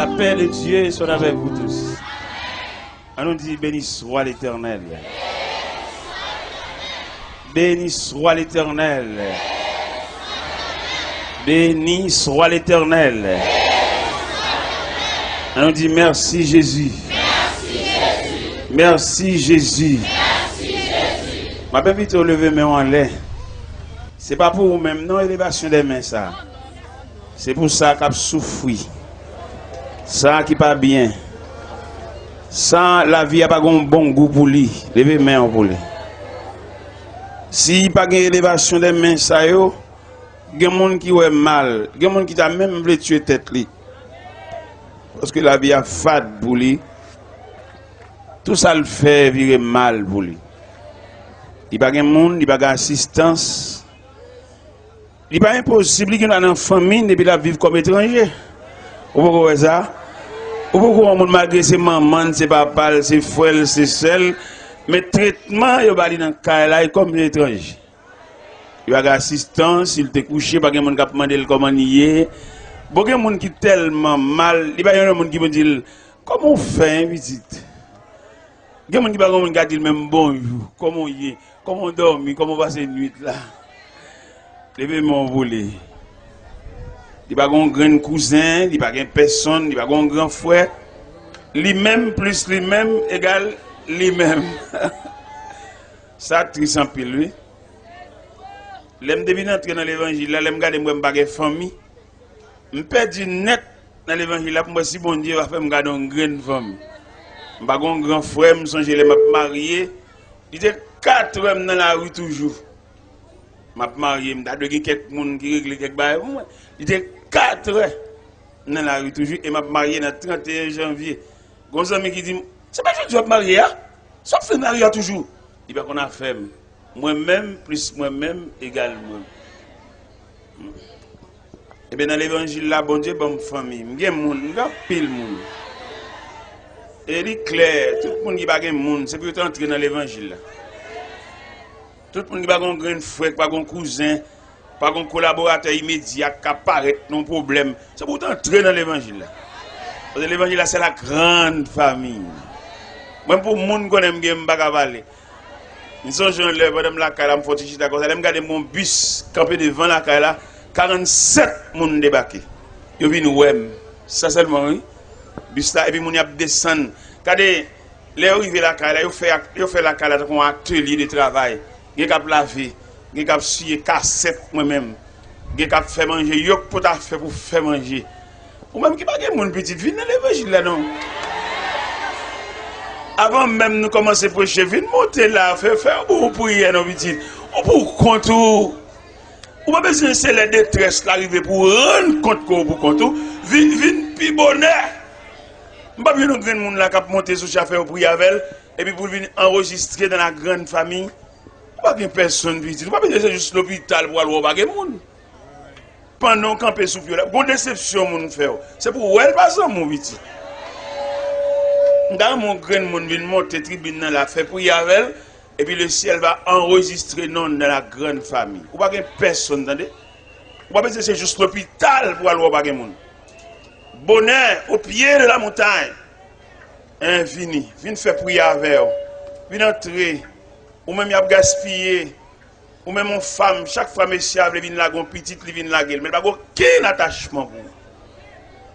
La paix de Dieu soit avec vous tous. On nous dit béni soit l'Éternel. Béni soit l'Éternel. Béni soit l'Éternel. On nous dit merci Jésus. Merci Jésus. Ma belle vite lever mes mains en l'air. C'est pas pour vous-même, non, élévation des mains ça. C'est pour ça qu'on souffre. Ça qui pas bien. Ça, la vie a pas un bon goût pour lui. Levez les mains pour lui. Si pas une élévation des mains ça yo, il y a des gens qui ont mal, il y a des gens qui t'a même voulu tuer tête li. Parce que la vie a fade pour lui. Tout ça le fait virer mal pour lui. Il n'y a pas de monde, il n'y a pas d'assistance. Il n'est pas impossible qu'il y ait une famille et puis la vivre comme étranger. Vous pouvez ça? Vous pouvez malgré ses mamans, ses papas, ses frères, ses sœurs, mais traitement, il va aller dans le cas comme étranger. Il y a d'assistance, il te couché, il n'y a pas de monde qui a demandé comment il est. Il y a des gens qui sont tellement mal, il y a des gens qui me disent comment on fait une visite. Il y a des gens qui disent même bonjour, comment il est, comment on dort, comment on passe la nuit là. Levez mon volet. Il n'y a pas de grand cousin, il n'y a pas de personne, il n'y a pas de grand frère. Lui-même plus lui-même égale lui-même. Ça, triste en pile, lui. L'aime devine entrer dans l'évangile, là, l'aime garder moi pas de famille. Je perds net dans l'évangile, là, pour moi, si bon Dieu va faire me garder une grande famille. Je pas un grand frère, je songe les m'a marié. Il était 4 hommes dans la rue toujours. Je suis marié, je suis quelques personnes qui règlent quelques choses. Il était 4 ans dans la rue toujours et je suis marié le 31 janvier. Il y a un ami qui dit, c'est pas que je suis marié, hein? Ça fait marié toujours. Il dit qu'on a fait. Moi-même plus moi-même égale moi. Et bien dans l'évangile là, bon Dieu, bonne famille. Il y a des gens, il y a pile de monde. Et il est clair, tout le monde qui n'a pas de monde, c'est pour entrer dans l'évangile là. Tout le monde qui n'a pas de grand frère, pas de cousin, pas de collaborateur immédiat qui apparaît, non problème. C'est pour entrer dans l'évangile là. Parce que l'évangile là, c'est la grande famille. Même pour les gens qui aiment bien me ils sont jeunes là, pendant la caille, je me fais chita comme ça. Je regarde mon bus campé devant la caille là, 47 personnes débarqué. Ils viennent ouais, ça seulement oui. Bus là, et puis ils descendent. Regardez, les arrivés à la caille là, ils font la caille là comme un atelier de travail. Ils ont lavé, ils ont scié cassette moi-même. Ils ont fait manger, ils ont fait pour faire manger. Ou même qui pas de monde petit, viens dans l'évangile là non. Avant même nous commencer à prêcher, viens monter là, faire pour prier nos petites. Ou pour compte ou pas besoin de la détresse l'arrivée pour rendre compte pour compte viens pi bonheur. Pas bien nous grand monde là qui monter sur chauffeur pour prier avec et puis pour venir enregistrer dans la grande famille. Pas de personne petite, pas besoin juste l'hôpital pour aller pas de monde. Pendant camper sous pied là, bonne déception mon faire. C'est pour elle pas ça mon petit. Dans mon grand monde vient monter tribune dans la fait pour y avec et puis le ciel va enregistrer non dans la grande famille. Ou pas de personne attendez. Ou pas besoin c'est juste l'hôpital pour aller pas de monde. Bonheur au pied de la montagne. Infini, viens faire prier avec vous. Viens entrer ou même y a gaspillé. Ou même une femme, chaque femme est fiable, elle vient là, une petite, elle vient là, mais elle n'a aucun attachement pour vous.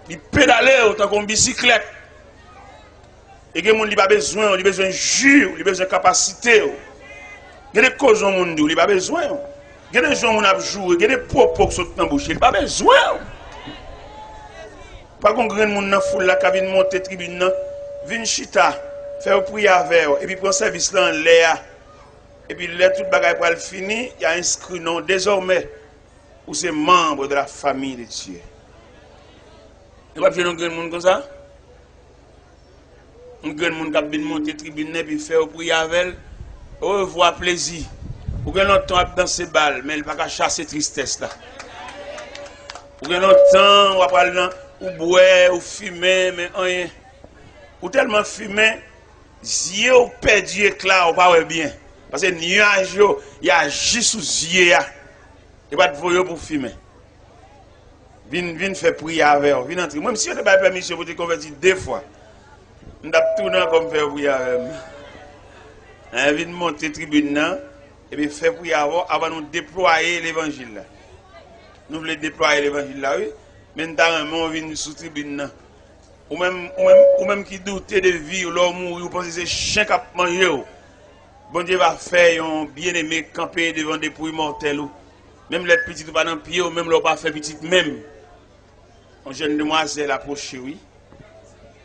Il pédale autant qu'une bicyclette. Et il n'y a pas besoin, il a besoin de jus, il a besoin de capacité. Il y a des causes au monde, il n'a pas besoin. Il y a des gens qui ont joué, il y a des propos qui sont dans la bouche, il n'a pas besoin. Pas qu'on grand monde dans la foule là, qui vient monter tribune, vient chita, faire prier avec eux, et puis prendre service là en l'air. Et puis là, tout le bagage pour le fini, il y a inscrit non désormais où c'est membre de la famille de Dieu. Il va faire un grand monde comme ça? Un grand monde qui a bien monté tribune et puis faire prier avec elle. Au revoir, plaisir. Ou bien longtemps dans ces balles, mais il ne va pas chasser tristesse là. Ou bien longtemps, on va parler ou boire, ou fumer, mais rien. Ou tellement fumer, yeux ou perdu éclat, ou pas bien. Parce que nuage, il y a juste sous yeux. Il n'y a pas de voyou pour fumer. Vin faire prière avec vous. Vin entrer. Même si on n'a pas permission pour te convertir 2 fois. On a tourné comme faire prière avec vous. Vin monter tribune et puis faire prière avant nous déployer l'évangile. Nous voulons déployer l'évangile là, oui. Mais nous vient sous tribune. Ou même qui doute de vie, ou l'homme mourir, ou pense que c'est chien qui a mangé. Bon Dieu va faire un bien-aimé camper devant des pouilles mortelles. Même les petits pas dans le pied, ou même l'on pas fait petit même. Un jeune demoiselle approché, oui.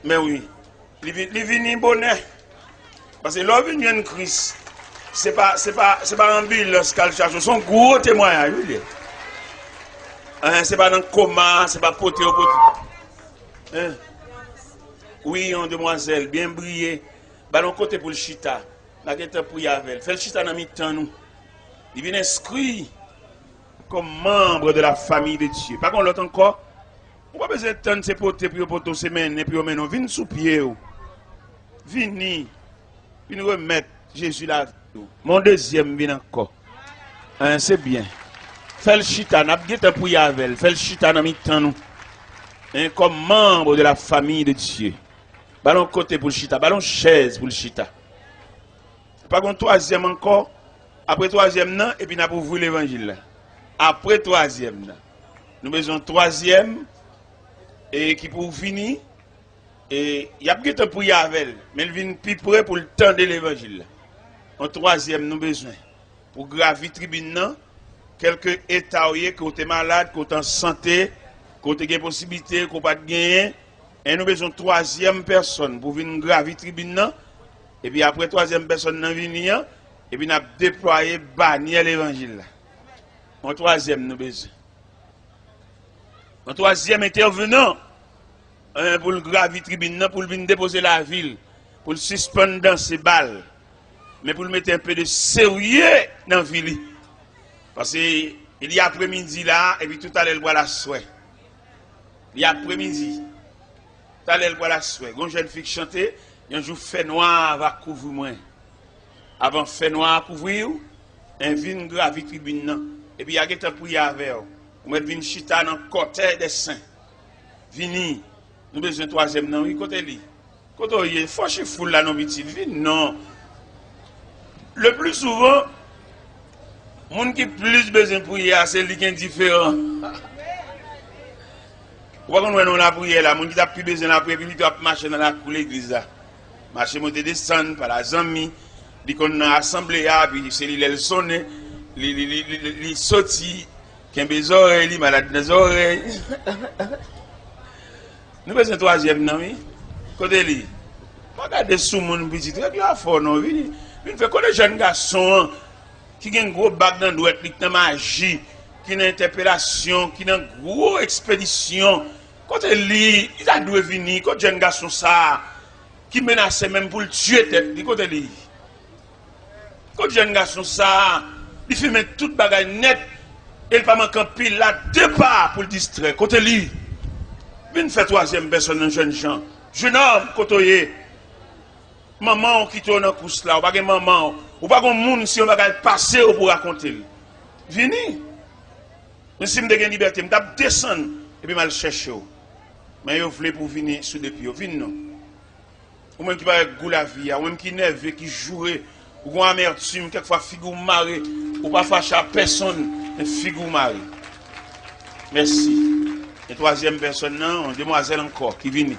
Mais oui, il vient bonheur. Parce que l'homme vient de Christ. C'est pas ambulance qu'elle cherche, c'est un gros témoignage. C'est pas dans le coma, c'est pas poté au poté. Oui, une demoiselle, bien brillée. Ballon côté pour le chita. La guette pour y avec. Fait le chita dans mi-temps nous. Il vient inscrit comme membre de la famille de Dieu. Par contre, l'autre encore, on va pas besoin de temps de poter pour poter semaine et puis on mène. Viens sous pied. Viens remettre Jésus là. Mon deuxième vient encore. C'est bien. Fais le chita, n'a pas pour y avec. Fais le chita dans mi-temps nous. Comme membre de la famille de Dieu. Ballon côté pour le chita, ballon chaise pour le chita. Par contre, troisième encore, après troisième, non, et puis nous avons ouvert l'évangile. Après troisième, nous besoin troisième, et qui pour finir, et il y a peut-être pour y avec, mais il vient plus près pour le temps de l'évangile. En troisième, nous besoin, pour gravir tribune, quelques états où tu es malade, où tu es en santé, où tu as des possibilités, où tu pas de gagner. Et nous besoin de troisième personne pour venir gravir tribune. Et puis après troisième personne nous venir. Et puis nous avons déployé bannière l'évangile. En troisième nous besoin. En troisième intervenant pour le gravir tribune, pour venir déposer la ville, pour le suspendre dans ses balles. Mais pour le mettre un peu de sérieux dans la ville. Parce qu'il y a après-midi là, et puis tout à l'heure, il voit la souhait. Il y a après-midi. Tout à l'heure, il voit la souhait. Quand une jeune fille chanter, un jour fait noir va couvrir moi. Avant fait noir couvrir, un vin gravi tribune. Et puis il y a quelqu'un pour y avec. Vous mettez vin chita dans le côté des saints. Vini. Nous besoin de troisième nom. Oui, côté li. Côté il faut que foule là non petit. Vin non. Le plus souvent, les gens qui ont plus besoin de prier, c'est lui qui est différent. Vous voyez qu'on a prié là, les gens qui ont plus besoin de prier, puis ils doivent marcher dans la cour de l'église. Marcher, monter, descendre par la zami, ils ont assemblé, puis c'est lui qui sonne, il sorti, qui a des oreilles, malade des oreilles. Nous besoin de troisième, non, oui? Côté lui. Regardez sous mon petit, très bien fort, non, oui? Il fait que les jeunes garçons qui ont un gros bac dans le doigt, qui ont magie, qui ont une interpellation, qui ont une grosse expédition. Quand il a dû venir, quand les jeunes garçons ça, qui menaçaient même pour le tuer, quand il quand les jeunes garçons ça, il fait mettre toute bagaille net, et il pas manquer un pile là, 2 pas pour le distraire. Quand il fait troisième personne, un jeune gens, jeune homme, quand il maman qui tourne dans course là, ou pas de maman, ou pas de monde si on va passer pour raconter. Vini. Mais si je suis en liberté, je vais descendre et puis je vais chercher. Mais je voulais pour venir sous depuis. Vini non. Ou même qui va avec goût la vie, ou même qui nerveux, qui joue, ou qui amertume, quelquefois figure marée, ou pas fâché à personne, mais figure marée. Merci. Et troisième personne, non, une demoiselle encore qui vient.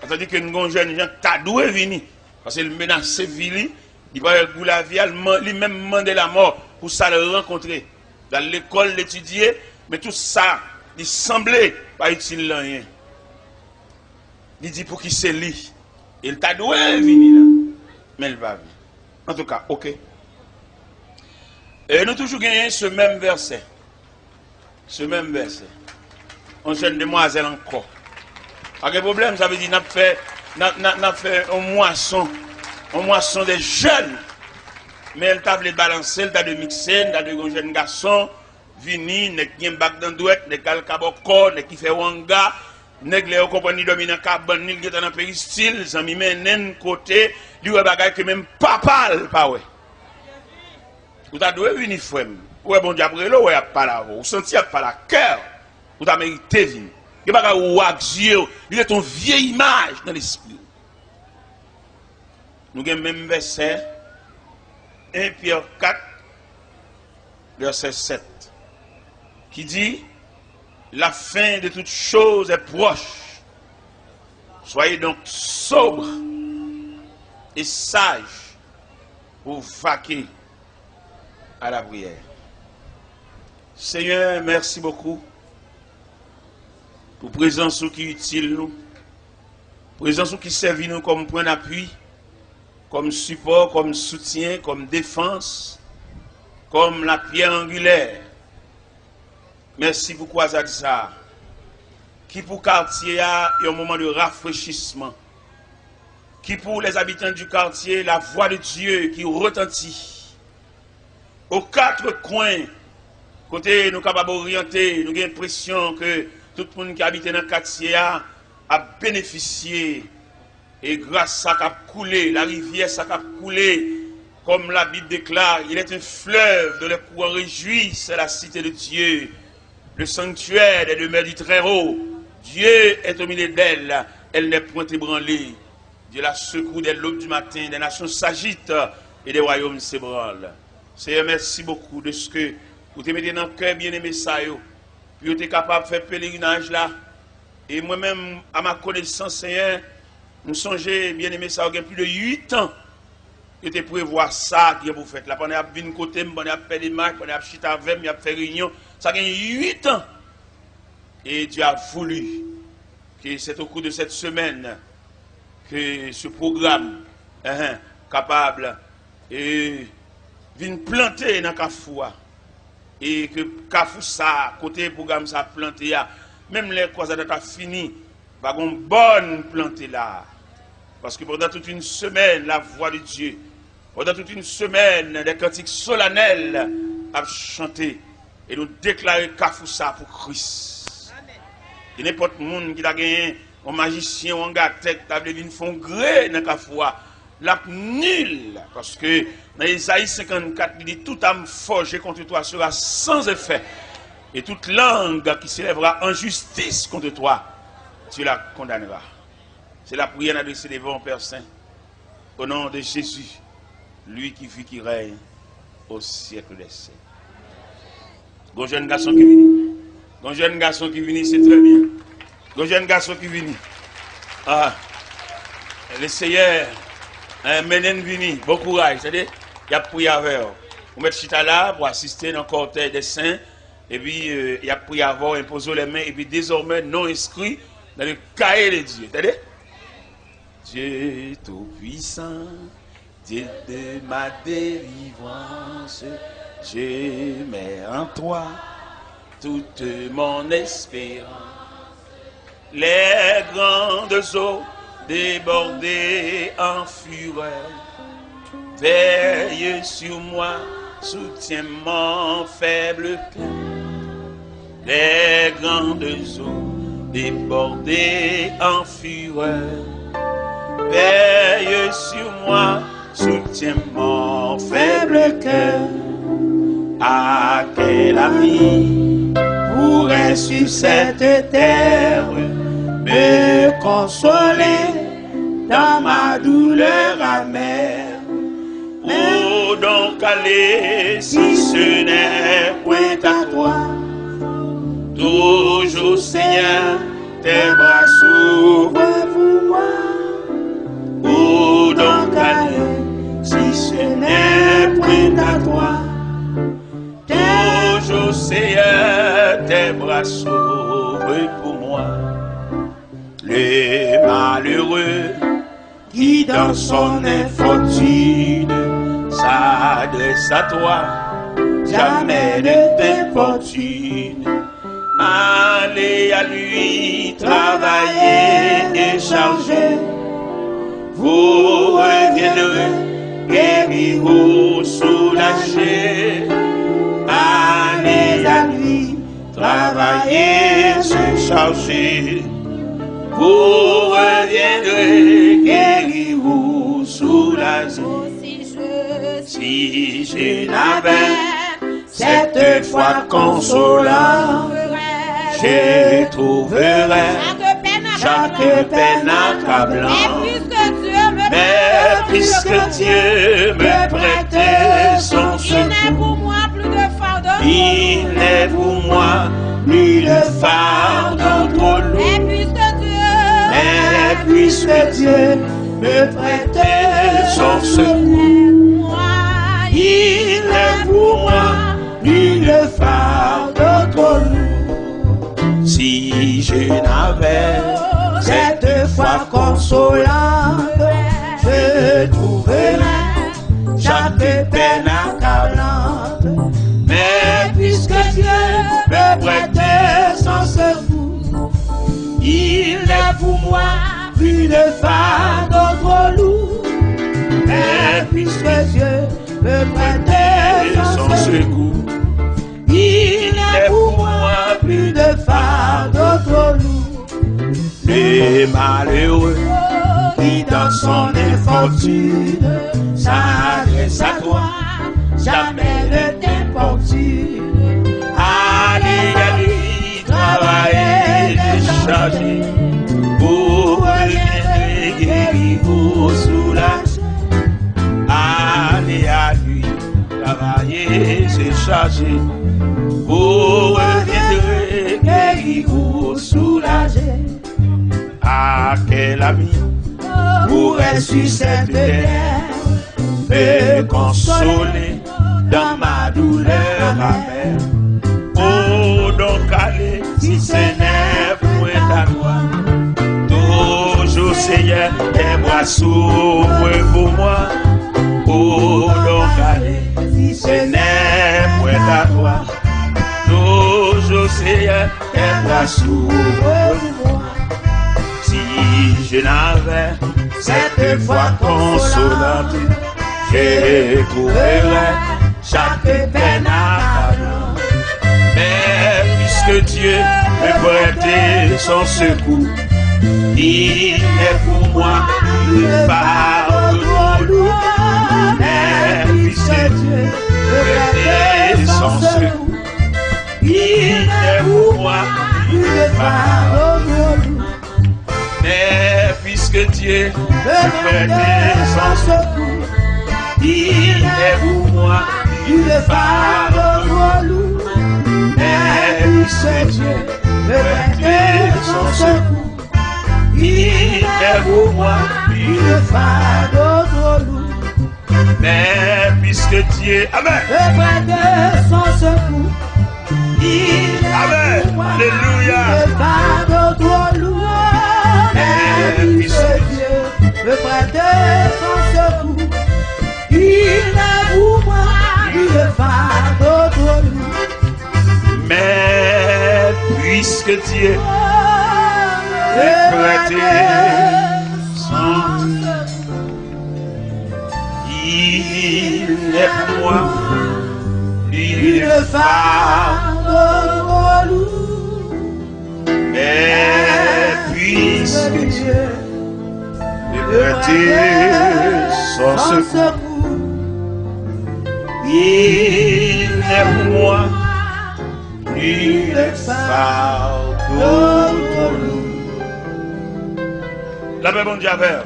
C'est-à-dire que nous avons un jeune gens qui a doué venir. Parce qu'il menace Vili, il va avec la vie, il même demander la mort pour ça le rencontrer. Dans l'école, l'étudier, mais tout ça, il semblait pas utile rien. Il dit pour qui c'est lui. Il t'a doué venir là. Mais il va venir. En tout cas, ok. Et nous toujours gagnons ce même verset. Ce même verset. On jeune demoiselle encore. Pas de problème, ça veut dire n'a fait un moisson des jeunes. Mais elle t'a de balancer, elle t'a de mixer, elle t'a de jeunes garçons, vini, ne qui un bac dans douette, ne qui caboko, ne qui fait wanga, ne qui les compagnie dominant cabane, ne qui est dans un péristyle, ça m'y met un côté, lui a bagay que même papa, pas ouais. Vous t'as doué uniforme. Ouais, bon diable, ouais, pas là, vous sentiez pas la cœur. Ou t'as mérité vivre. Il n'y a pas de Dieu. Il est ton vieille image dans l'esprit. Nous avons même verset 1 Pierre 4, verset 7, qui dit la fin de toutes choses est proche. Soyez donc sobres et sages pour vaquer à la prière. Seigneur, merci beaucoup pour présence qui est utile nous, présence qui servit nous comme point d'appui, comme support, comme soutien, comme défense, comme la pierre angulaire. Merci pour quoi ça, qui pour quartier a un moment de rafraîchissement, qui pour les habitants du quartier, la voix de Dieu qui retentit. Aux quatre coins, côté nous capables d'orienter, nous avons l'impression que tout le monde qui habite dans le quartier a bénéficié. Et grâce à ça qu'a coulé, la rivière ça qu'a coulé, comme la Bible déclare, il est un fleuve dont les courants réjouissent, c'est la cité de Dieu, le sanctuaire des demeures du Très-Haut. Dieu est au milieu d'elle, elle n'est point ébranlée. Dieu la secoue dès l'aube du matin, des nations s'agitent et des royaumes s'ébranlent. Seigneur, merci beaucoup de ce que vous te mettez dans le cœur, bien-aimé ça, puis vous êtes capable de faire pèlerinage là. Et moi-même, à ma connaissance, Seigneur, nous songeons, bien-aimé ça, il y a plus de 8 ans que tu prévois ça que vous faites. Là, on a vu une côté, on a fait des marques, on a chita avec, on a fait réunion. Ça fait 8 ans. Et Dieu a voulu que c'est au cours de cette semaine que ce programme capable et vienne planter dans Kafoua. Et que Kafou ça, côté programme ça planté, même les causes d'être fini, va une bonne plantée là. Parce que pendant toute une semaine, la voix de Dieu, pendant toute une semaine, des cantiques solennels à chanter et nous déclarer Kafoussa pour Christ. Et n'importe monde qui a gagné un magicien ou un gars tête, qui a venir font gré dans Kafoua, la nul. Parce que dans Isaïe 54, il dit toute âme forgée contre toi sera sans effet. Et toute langue qui s'élèvera en justice contre toi, tu la condamneras. C'est la prière adressée devant Père Saint. Au nom de Jésus, lui qui vit, qui règne au siècle des siècles. Un jeune garçon qui vient. Un jeune garçon qui vient, c'est très bien. Un jeune garçon qui vient. Ah, le Seigneur, menen vini, bon courage. C'est-à-dire, il y a prié avec eux. Vous mettez chita là pour assister dans le cortège des saints. Et puis, il y a prié avant, imposé les mains. Et puis, désormais, non inscrit dans le cahier de Dieu. C'est-à-dire, Dieu tout-puissant, Dieu de ma délivrance, je mets en toi toute mon espérance. Les grandes eaux débordées en fureur, veille sur moi, soutiens mon faible cœur. Les grandes eaux débordées en fureur, veille sur moi, soutiens mon faible cœur. À quel ami pourrait sur cette terre me consoler dans ma douleur amère? Où donc aller si ce n'est point à toi? Toujours Seigneur, tes bras s'ouvrent pour moi. Où donc aller si ce n'est point à toi? Toujours Seigneur, tes bras s'ouvrent pour moi. Le malheureux qui dans son infortune s'adresse à toi, jamais ne t'importune. Allez à lui travailler et charger, vous reviendrez guéri ou soulagé. Allez à lui travailler, se charger, vous reviendrez guéri ou soulagé. Si je n'avais cette foi consolante, je trouverai chaque peine accablante. Mais puisque Dieu me prêtait son secours, il n'est pour moi plus de fardeau trop lourd. Mais puisque Dieu me prêtait son secours, il n'est pour moi plus de fardeau trop lourd. Si je n'avais cette foi consolante, je trouverais chaque peine accablante. Mais puisque Dieu me prêtait son secours, il est pour moi plus de fardeau trop lourd. Mais puisque Dieu me prêtait son secours, il est pour moi plus de fardeau trop lourd. Les malheureux qui dans son infortune s'adresse à toi, jamais ne t'importune. Allez, allez, travailler, décharger, pour reviendrai guérir, pour soulager. Allez à lui, travailler, décharger, pour reviendrai guérir, pour soulager. À quel ami pourrait sur cette terre me consoler dans ma douleur amère? Oh, donc allez, si ce n'est point à toi, toujours Seigneur, tes bras s'ouvrent pour moi. Oh, donc allez, si ce n'est point à toi, toujours Seigneur, tes bras s'ouvrent pour moi. Si je n'avais cette foi consolante, je trouverais chaque peine accablante. Mais puisque Dieu me prêtait son secours, il est pour moi une fardeau lourd. Mais puisque Dieu me prêtait son secours, il est pour moi une fardeau lourd. Mais puisque Dieu me prêtait son secours, il est pour moi une fardeau trop lourd. Mais puisque Dieu me prêtait son secours, il est pour moi une fardeau trop lourd. Mais puisque Dieu, amen, me prêtait son secours, il est pour moi une fardeau trop lourd. Mais puisque Dieu me prêtait son secours, il est pour moi une fardeau trop lourd. Mais puisque Dieu me prêtait son secours, il est pour moi une fardeau trop lourd. Mais puisque Dieu me prêtait son secours, il est pour moi une fardeau trop lourd. La paix bon Dieu avec.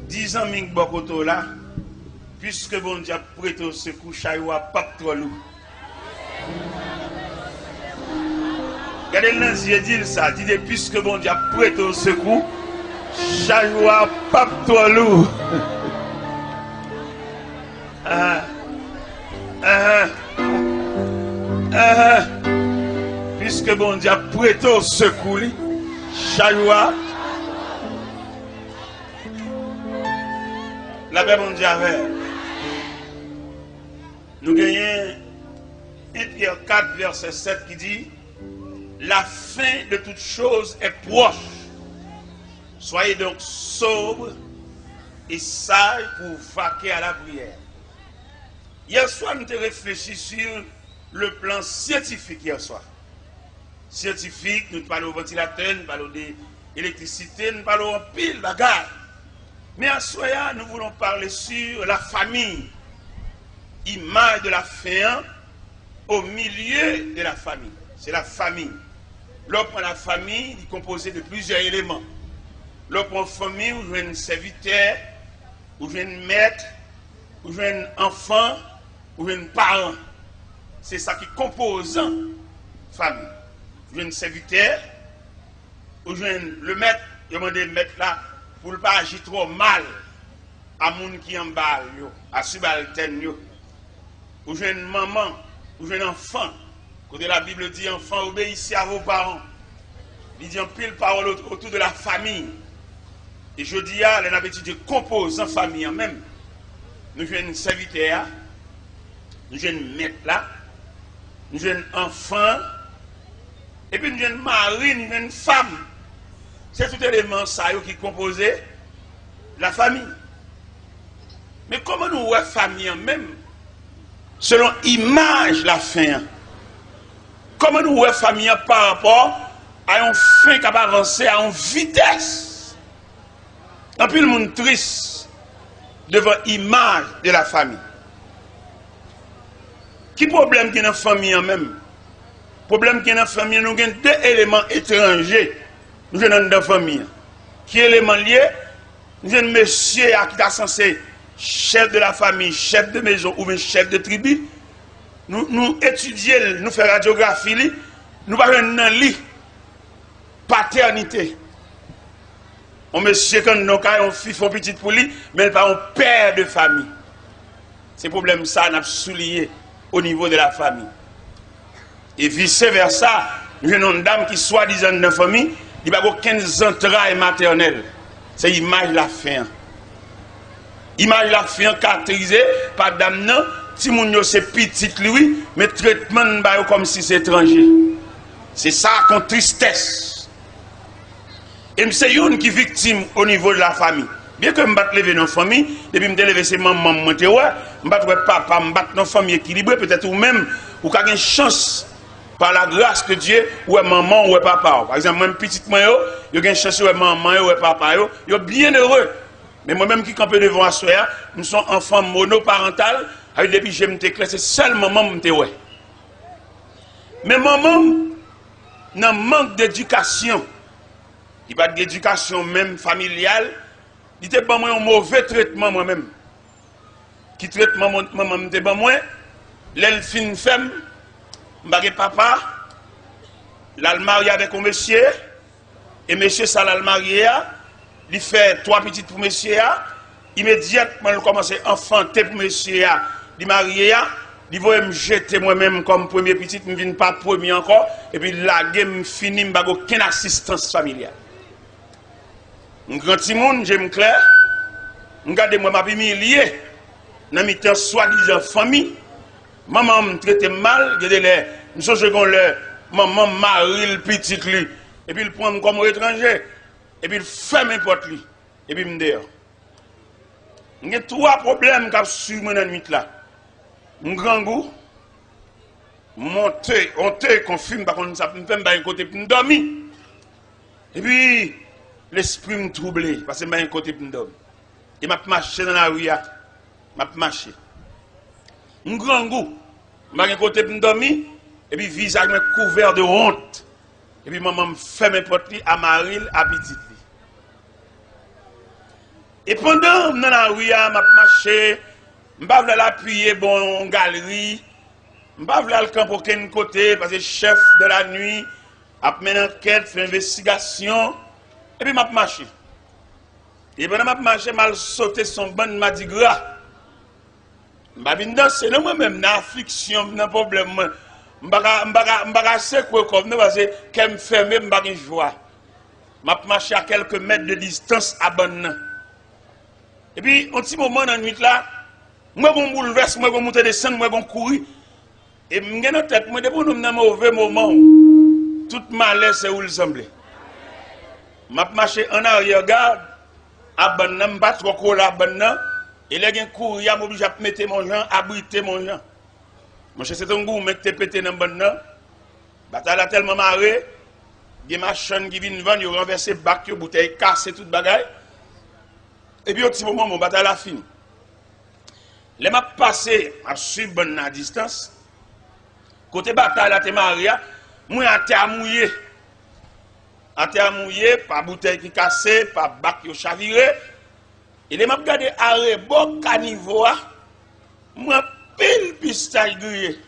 10 ans Ming Bokoto là, puisque bon Dieu prête au secours, Chayoua pas trop lourd. Regardez le yeux, dit ça, dit puisque bon Dieu prête au secours, Chayoua pas trop lourd. Puisque bon Dieu prête au secours, Chayoua. La paix bon Dieu avec. Nous gagnons 1 Pierre 4, verset 7 qui dit: la fin de toute chose est proche. Soyez donc sobres et sages pour vaquer à la prière. Hier soir, nous avons réfléchi sur le plan scientifique hier soir. Scientifique, nous parlons au ventilateur, nous parlons d'électricité, nous parlons en pile bagarre. Mais à soir, nous voulons parler sur la famille. Image de la fin au milieu de la famille. c'est la famille. Lorsqu'on la famille, il est composé de plusieurs éléments. Lorsqu'on famille, vous avez un serviteur, vous avez un maître, vous avez un enfant, vous avez un parent. C'est ça qui compose la famille. Vous avez un serviteur, vous avez le maître, il demande le maître là pour ne pas agir trop mal à moun qui en bas, à subalterne. Vous avez une maman, vous avez un enfant. Quand la Bible dit enfant, obéissez à vos parents. Il dit en pile parole autour de la famille. Et je dis à l'habitude de composer en famille en même. Nous avons un serviteur, nous avons un maître là, nous avons un enfant, et puis nous avons un mari, nous avons une femme. C'est tout élément ça qui compose la famille. Mais comment nous voyons la famille en même? Selon l'image la fin. Comment nous voyons la famille par rapport à un fin qui va avancer à une vitesse? Un peu le monde triste devant l'image de la famille. Qui problème qui est dans la famille en même? Problème qui est dans la famille, nous avons deux éléments étrangers. Nous avons dans la famille. Qui est l'élément lié? Nous avons un monsieur qui est censé chef de la famille, chef de maison ou bien chef de tribu. Nous étudions, nous faisons radiographie, nous parlons dans lit paternité. On monsieur quand nous avons un fils, un petit pour lui, mais pas un père de famille. C'est problème ça, nous avons souligné au niveau de la famille. Et vice versa, nous avons une dame qui soi-disant dans la famille, il n'y a aucun entrailles maternelles. C'est l'image de la fin. L'image de la fin caractérisée par dame non, si moun c'est petit lui, mais traitement comme si c'est étranger. C'est ça qu'on tristesse. Et c'est une qui est victime au niveau de la famille. Bien que je me lever dans la famille, depuis que je me lever c'est maman, je me papa, je me dans la famille équilibrée, peut-être ou même, ou avez une chance par la grâce de Dieu, ou maman ou papa. Par exemple, moi, petit moi, je une chance ou maman ou papa, je suis bien heureux. Mais moi-même qui campe devant la soeur, nous sommes enfants monoparental, depuis que je me déclare, c'est seul maman que je suis. Mais maman, n'a manque d'éducation. Il n'y a pas d'éducation même familiale. Il était pas moi un mauvais traitement moi-même. Qui traitement maman m'était pas moi. L'elfine femme, m'bagé papa, l'a marié avec un monsieur, et monsieur ça l'a marié, il fait 3 petites pour monsieur, immédiatement il commence à enfanter pour monsieur, il marié, il va me jeter moi-même comme premier petit, je ne viens pas premier encore, et puis la game fini, je n'ai aucune assistance familiale. Un grand petit monde, j'aime clair, regardez moi ma famille liée, dans mes temps soi-disant famille, maman me traite mal, je suis le maman marie le petit lui, et puis il prend comme étranger, et puis il fait n'importe lui, et puis il me dit, il y a 3 problèmes qui sont sur la nuit là. Un grand goût, monter, qu'on fume, par contre, ça me fait un côté pour me dormir. Et puis, l'esprit me troublé, parce que je un côté pour me dormir. Et je marché dans la rue, je marché. Un grand goût, je un côté pour me dormir, et puis, visage me couvert de honte. Et puis, maman me fait n'importe qui à Maril, à Petite. Et pendant dans la rue, je marché. Je ne vais pas l'appuyer bon galerie. Je ne vais pas le camp pour aucun côté parce que chef de la nuit a mené une enquête, fait une investigation. Et puis je marché. Et pendant que je marché, je sauté son bon Mardi Gras. Je vais danser, non moi-même, dans l'affliction, dans le problème. Je ne vais pas faire quoi comme nous parce que quand je me ferme, je ne vais pas joie. Je marché à quelques mètres de distance à bonne. Et puis, un petit moment dans la nuit là, moi, je bouleverse, moi, je monte descendre, moi, je courir. Et je me dis, tête, moi, depuis que nous sommes dans un mauvais moment, tout malaise, c'est où il semblait. Je marche en arrière-garde, à Banna, je ne pas trop coller à Banna, et là, je cours, je suis obligé de mettre mon gens, abriter mon gens. Mon cher, c'est un goût, je me pété dans Banna. La bataille a tellement marré, il y a des machines qui viennent vendre, ils ont renversé bac, ils ont bouteille, cassé toute bagaille. Et puis, au petit moment, mon bataille a fini. Les m'a passé à suivre bonne à distance. Côté bataille, la Maria, Moi, à terre mouillé. À terre mouillé, pas bouteille qui cassée, pas bac qui chaviré. Et les m'a regardé arrêt bon caniveau, moi pile pistache grillé.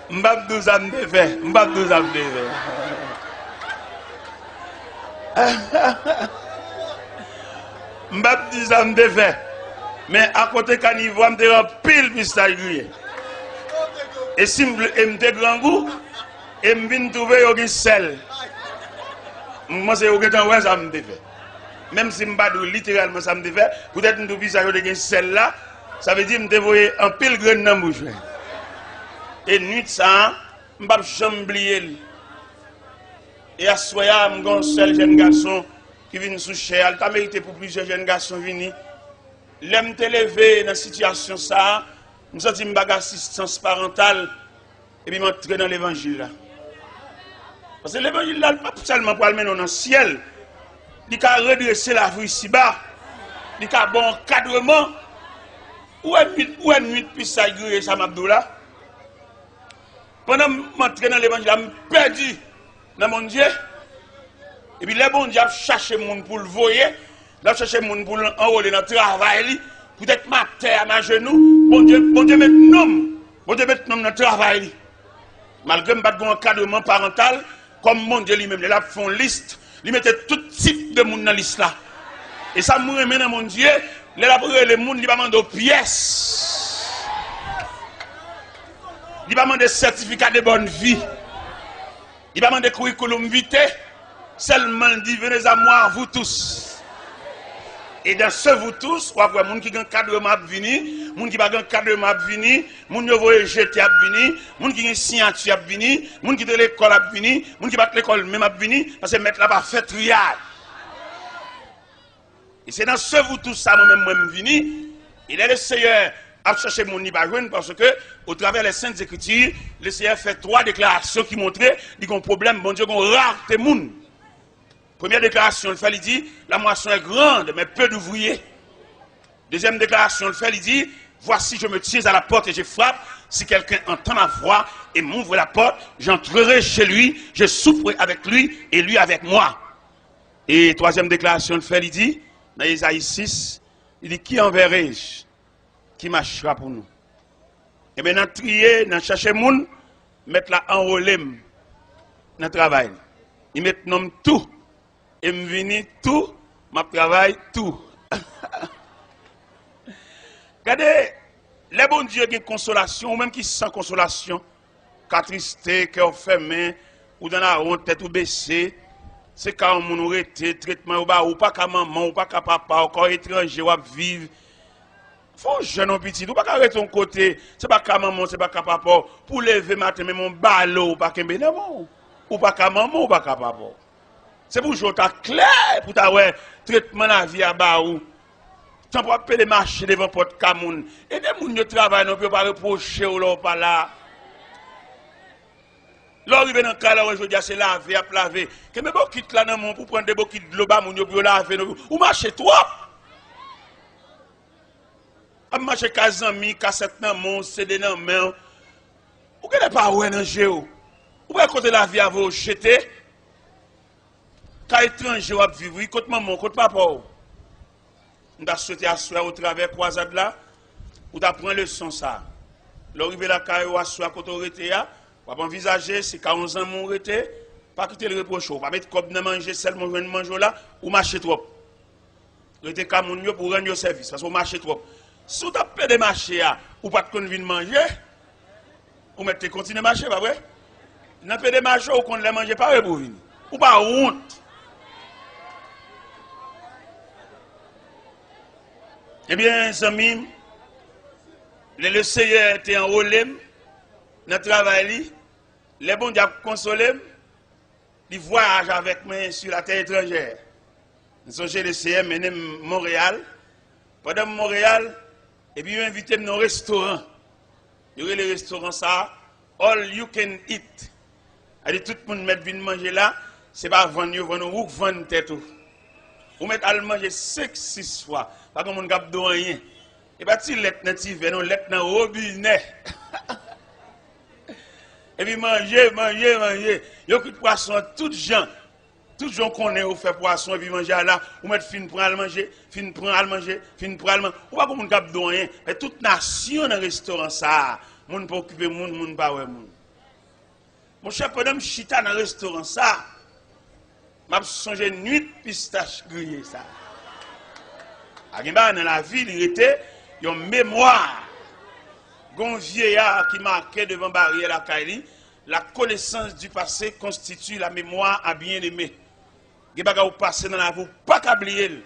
M'bap 12 ans de fait, m'bap 12 ans de fait. M'bap 10 ans de fait. Mais à côté caniveau, m'te pile pistache grillé. Et si m'te grand goût, et m'vin trouver yon sel. Moi c'est au temps ouais ça me fait. Même si m'pas littéralement ça me fait, peut-être m'te puis ça yon sel là, ça veut dire m'te voyer un pile grain dans bouche. Et nuit ça, m'pas jamais oublier. Et à soya m'gon seul jeune garçon qui vient sous cher, il t'a mérité pour plusieurs jeunes garçons venir. L'aime te lever dans situation ça, me senti m'bag assistance parentale et puis m'entrer dans l'évangile là. Parce que l'évangile là, pas seulement pour aller dans le ciel, il a redresser la vie ici-bas, il a bon encadrement. Où est nuit puis ça grille ça m'abdoula. Pendant que m'entrer dans l'évangile, je perdu dans mon Dieu. Et puis les bons dieux cherchent les gens pour le voyer, là chercher les gens pour l'enrôler dans le travail, peut-être ma terre, ma genou, bon Dieu met nom dans le travail. Malgré que je n'ai pas d'encadrement parental, comme mon Dieu lui-même, il a fait une liste, il mettait tout type de monde dans la liste là. Et ça me remet dans mon Dieu, il a pris les gens, il va demander pièces. Il va demander certificat de bonne vie. Il va demander curriculum vitae. Seulement dit, venez à moi, vous tous. Et dans ce vous tous, on voit les gens qui ont un cadre à venir, les gens qui n'ont pas un cadre à venir, les gens qui ont jeté à venir, les gens qui ont une signature à venir, les gens qui ont l'école à venir, les gens qui battent l'école même à venir, parce que mettre là-bas fait triage. Et c'est dans ce vous tous, ça, moi-même, venir. Il est le Seigneur à chercher mon Ibajouen parce que, au travers des Saintes Écritures, le Seigneur fait 3 déclarations qui montraient qu'il y a un problème, bon Dieu, qu'on rare des gens. Première déclaration, il fait, il dit, la moisson est grande, mais peu d'ouvriers. Deuxième déclaration, il fait, il dit, voici, je me tiens à la porte et je frappe. Si quelqu'un entend ma voix et m'ouvre la porte, j'entrerai chez lui, je souperai avec lui et lui avec moi. Et troisième déclaration, il fait, il dit, dans Isaïe 6, il dit, qui enverrai-je? Qui marchera pour nous? Et bien, dans trier, dans chercher moun, mettre la enrôler dans le travail. Il met nom tout. Et me vini tout, ma travail tout. Regardez, les bons dieux qui ont consolation, ou même qui sans consolation, qu'à tristé, cœur fermé, ou dans la honte, tête ou baissée, c'est quand on nous arrête, traitement ou pas qu'à maman, ou pas qu'à papa, ou quand étranger, ou à vivre. Faut jeune ou petit, ou pas qu'à arrêter ton côté, c'est pas qu'à maman, c'est pas qu'à papa, pour lever matin, mais mon ballot, ou pas qu'à maman, ou pas qu'à maman, ou pas qu'à papa. C'est pour jouer ta clair, pour ta ouais, traitement la vie à bas ou. Tu peux pas les marcher devant porte Camoun. Et des gens qui travaillent, on ne peut pas reprocher ou là, pas là. Là, on arrive dans le cas, là, je dis, c'est laver, à laver. Que me quitte là dans mon pour prendre des bouquets de l'eau, on peut laver. Ou marcher trop. On marche 15 amis, cassette dans mon, CD dans main. Ou que n'est pas ouais dans géo. Ou bien côté la vie à vous jeter. Quand étranger va vivre, côté maman, côté papa. On a sauté à soi au travers croisade là, ou t'as pris le son ça. L'arrivée la caille ou à soi côté arrêté là, on va envisager si 11 ans mon arrêté, pas quitter le reproche, pas mettre comme de manger seulement de manger là ou marcher trop. Arrêter comme on pour rendre service parce qu'on marche trop. Si tu as peur de marcher ou pas de venir manger, ou mettre continuer marcher pas vrai? N'a pas de marcher ou qu'on les manger pas pour venir. Ou pas honte. Eh bien, amis, le Seigneur était enrôlé dans le travail, les bons diables consolés, ils voyagent avec moi sur la terre étrangère. Nous sommes chez le Seigneur, mené Montréal. Pendant Montréal, et puis ils m'ont invité dans un restaurant. Il y a le restaurant ça, all you can eat. Alors tout le monde met venir manger là, c'est pas vendre, ou vendre tête. Vous mettez à manger 5-6 fois. Pas comme on ne gagne rien. Et pas si lettre native, non, lettre dans robinet. Et puis manger. Yo qui poisson, tout gens qu'on est au fait poisson et puis manger là, ou mettre fin pour aller manger, fin pour aller manger. Ou pas comme on cap rien, mais toute nation dans restaurant ça, moun pas occuper moun pas ouais moun. Mon cher pendant chita dans restaurant ça, m'a songé nuit pistache grillée ça. Dans la ville, il était une mémoire. Un vieillard qui marquait devant barrière la Kaili, la connaissance du passé constitue la mémoire à bien aimé. Il y a des passé dans la vie, pas oublier,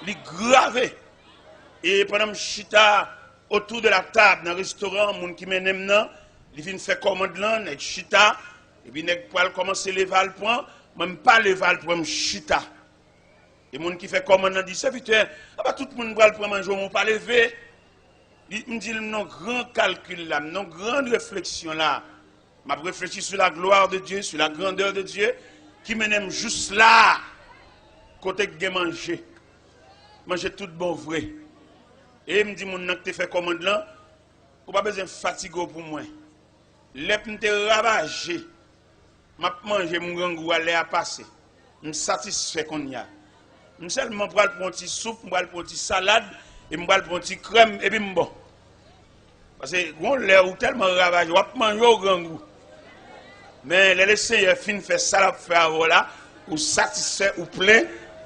il gravé. Et pendant chita autour de la table dans le restaurant, les gens qui m'aiment là, ils viennent faire commande là, avec chita, et puis ils vont commencer à lever le point, même pas lever le point, chita. Et les gens qui font commande là, disent, serviteur, tout le monde va le prendre manger, on ne pas lever. Il me dit, non, grand calcul là, non, grande réflexion là. Je réfléchis sur la gloire de Dieu, sur la grandeur de Dieu, qui m'aime juste là, côté que j'ai mangé. Manger tout bon vrai. Et il me dit, mon nom que tu fais commande là, ou pas besoin de fatigue pour moi. L'ép me ravagé. Je mange mon gangou à l'air passer. Je suis satisfait qu'on y a. Je seulement prends un petit soupe, je prends un petit salade, et je prends un petit crème, et puis je bon. Parce que on l'air ou tellement ravagé, on mange au grand goût. Mais les Seigneur fin fait ça la faire voilà, ou satisfait ou plein,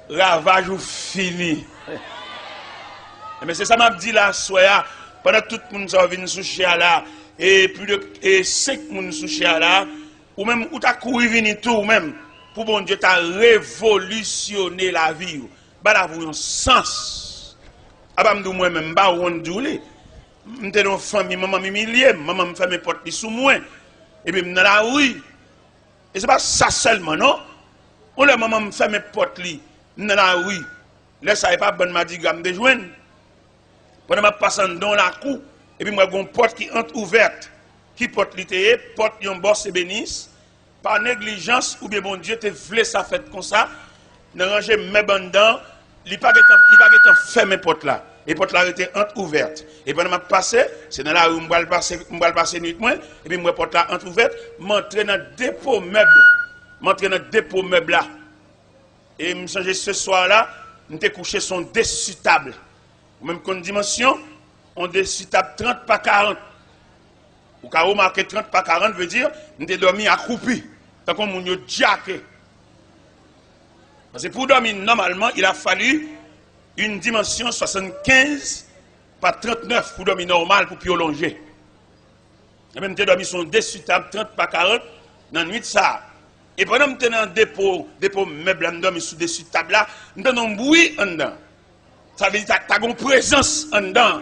ravage ou fini. Mais c'est ça m'a dit là soya, pendant tout le monde ça vient sous chien là et plus de 5 moun sous chien là, ou même ou t'a couru venir tout même pour bon Dieu t'a révolutionné la vie. Ba la vous un sens. Aba m'dou moi même ba on doulé. M'était dans famille maman m'humilier, maman me fait mes portes sous moi. Et puis dans la rue. Et c'est pas ça seulement non. On le maman me fait mes portes li dans la rue. Là ça est pas bonne m'a dit gamme de joindre. Pendant ma passant dans la cour et puis moi gon porte qui entre ouverte. Qui porte li porte yon boss et bénisse. Par négligence ou bien bon Dieu te voulait ça fait comme ça. N'a ranger mes bandans, il pas fermé porte là. Et porte là était entre-ouverte. Et pendant ma passé, c'est dans la rue m'bral passer nuit moi et puis moi porte là entre-ouverte, m'entrer dans dépôt meuble là. Et me changer ce soir là, m'était couché son dessus table. Même qu'on dimension, on dessus table 30 par 40. Ou quand on marque 30 par 40 veut dire m'était dormi accroupi. Tant qu'on moun yo diaké. Parce que pour dormir normalement, il a fallu une dimension 75 par 39 pour dormir normal pour prolonger. Et même dormi son dessus table 30 par 40 dans la nuit de ça. Et pendant que je dans dépôt meuble, je dormi sous dessus table là, je donne un bruit en dedans. Ça veut dire que tu as une présence en dedans.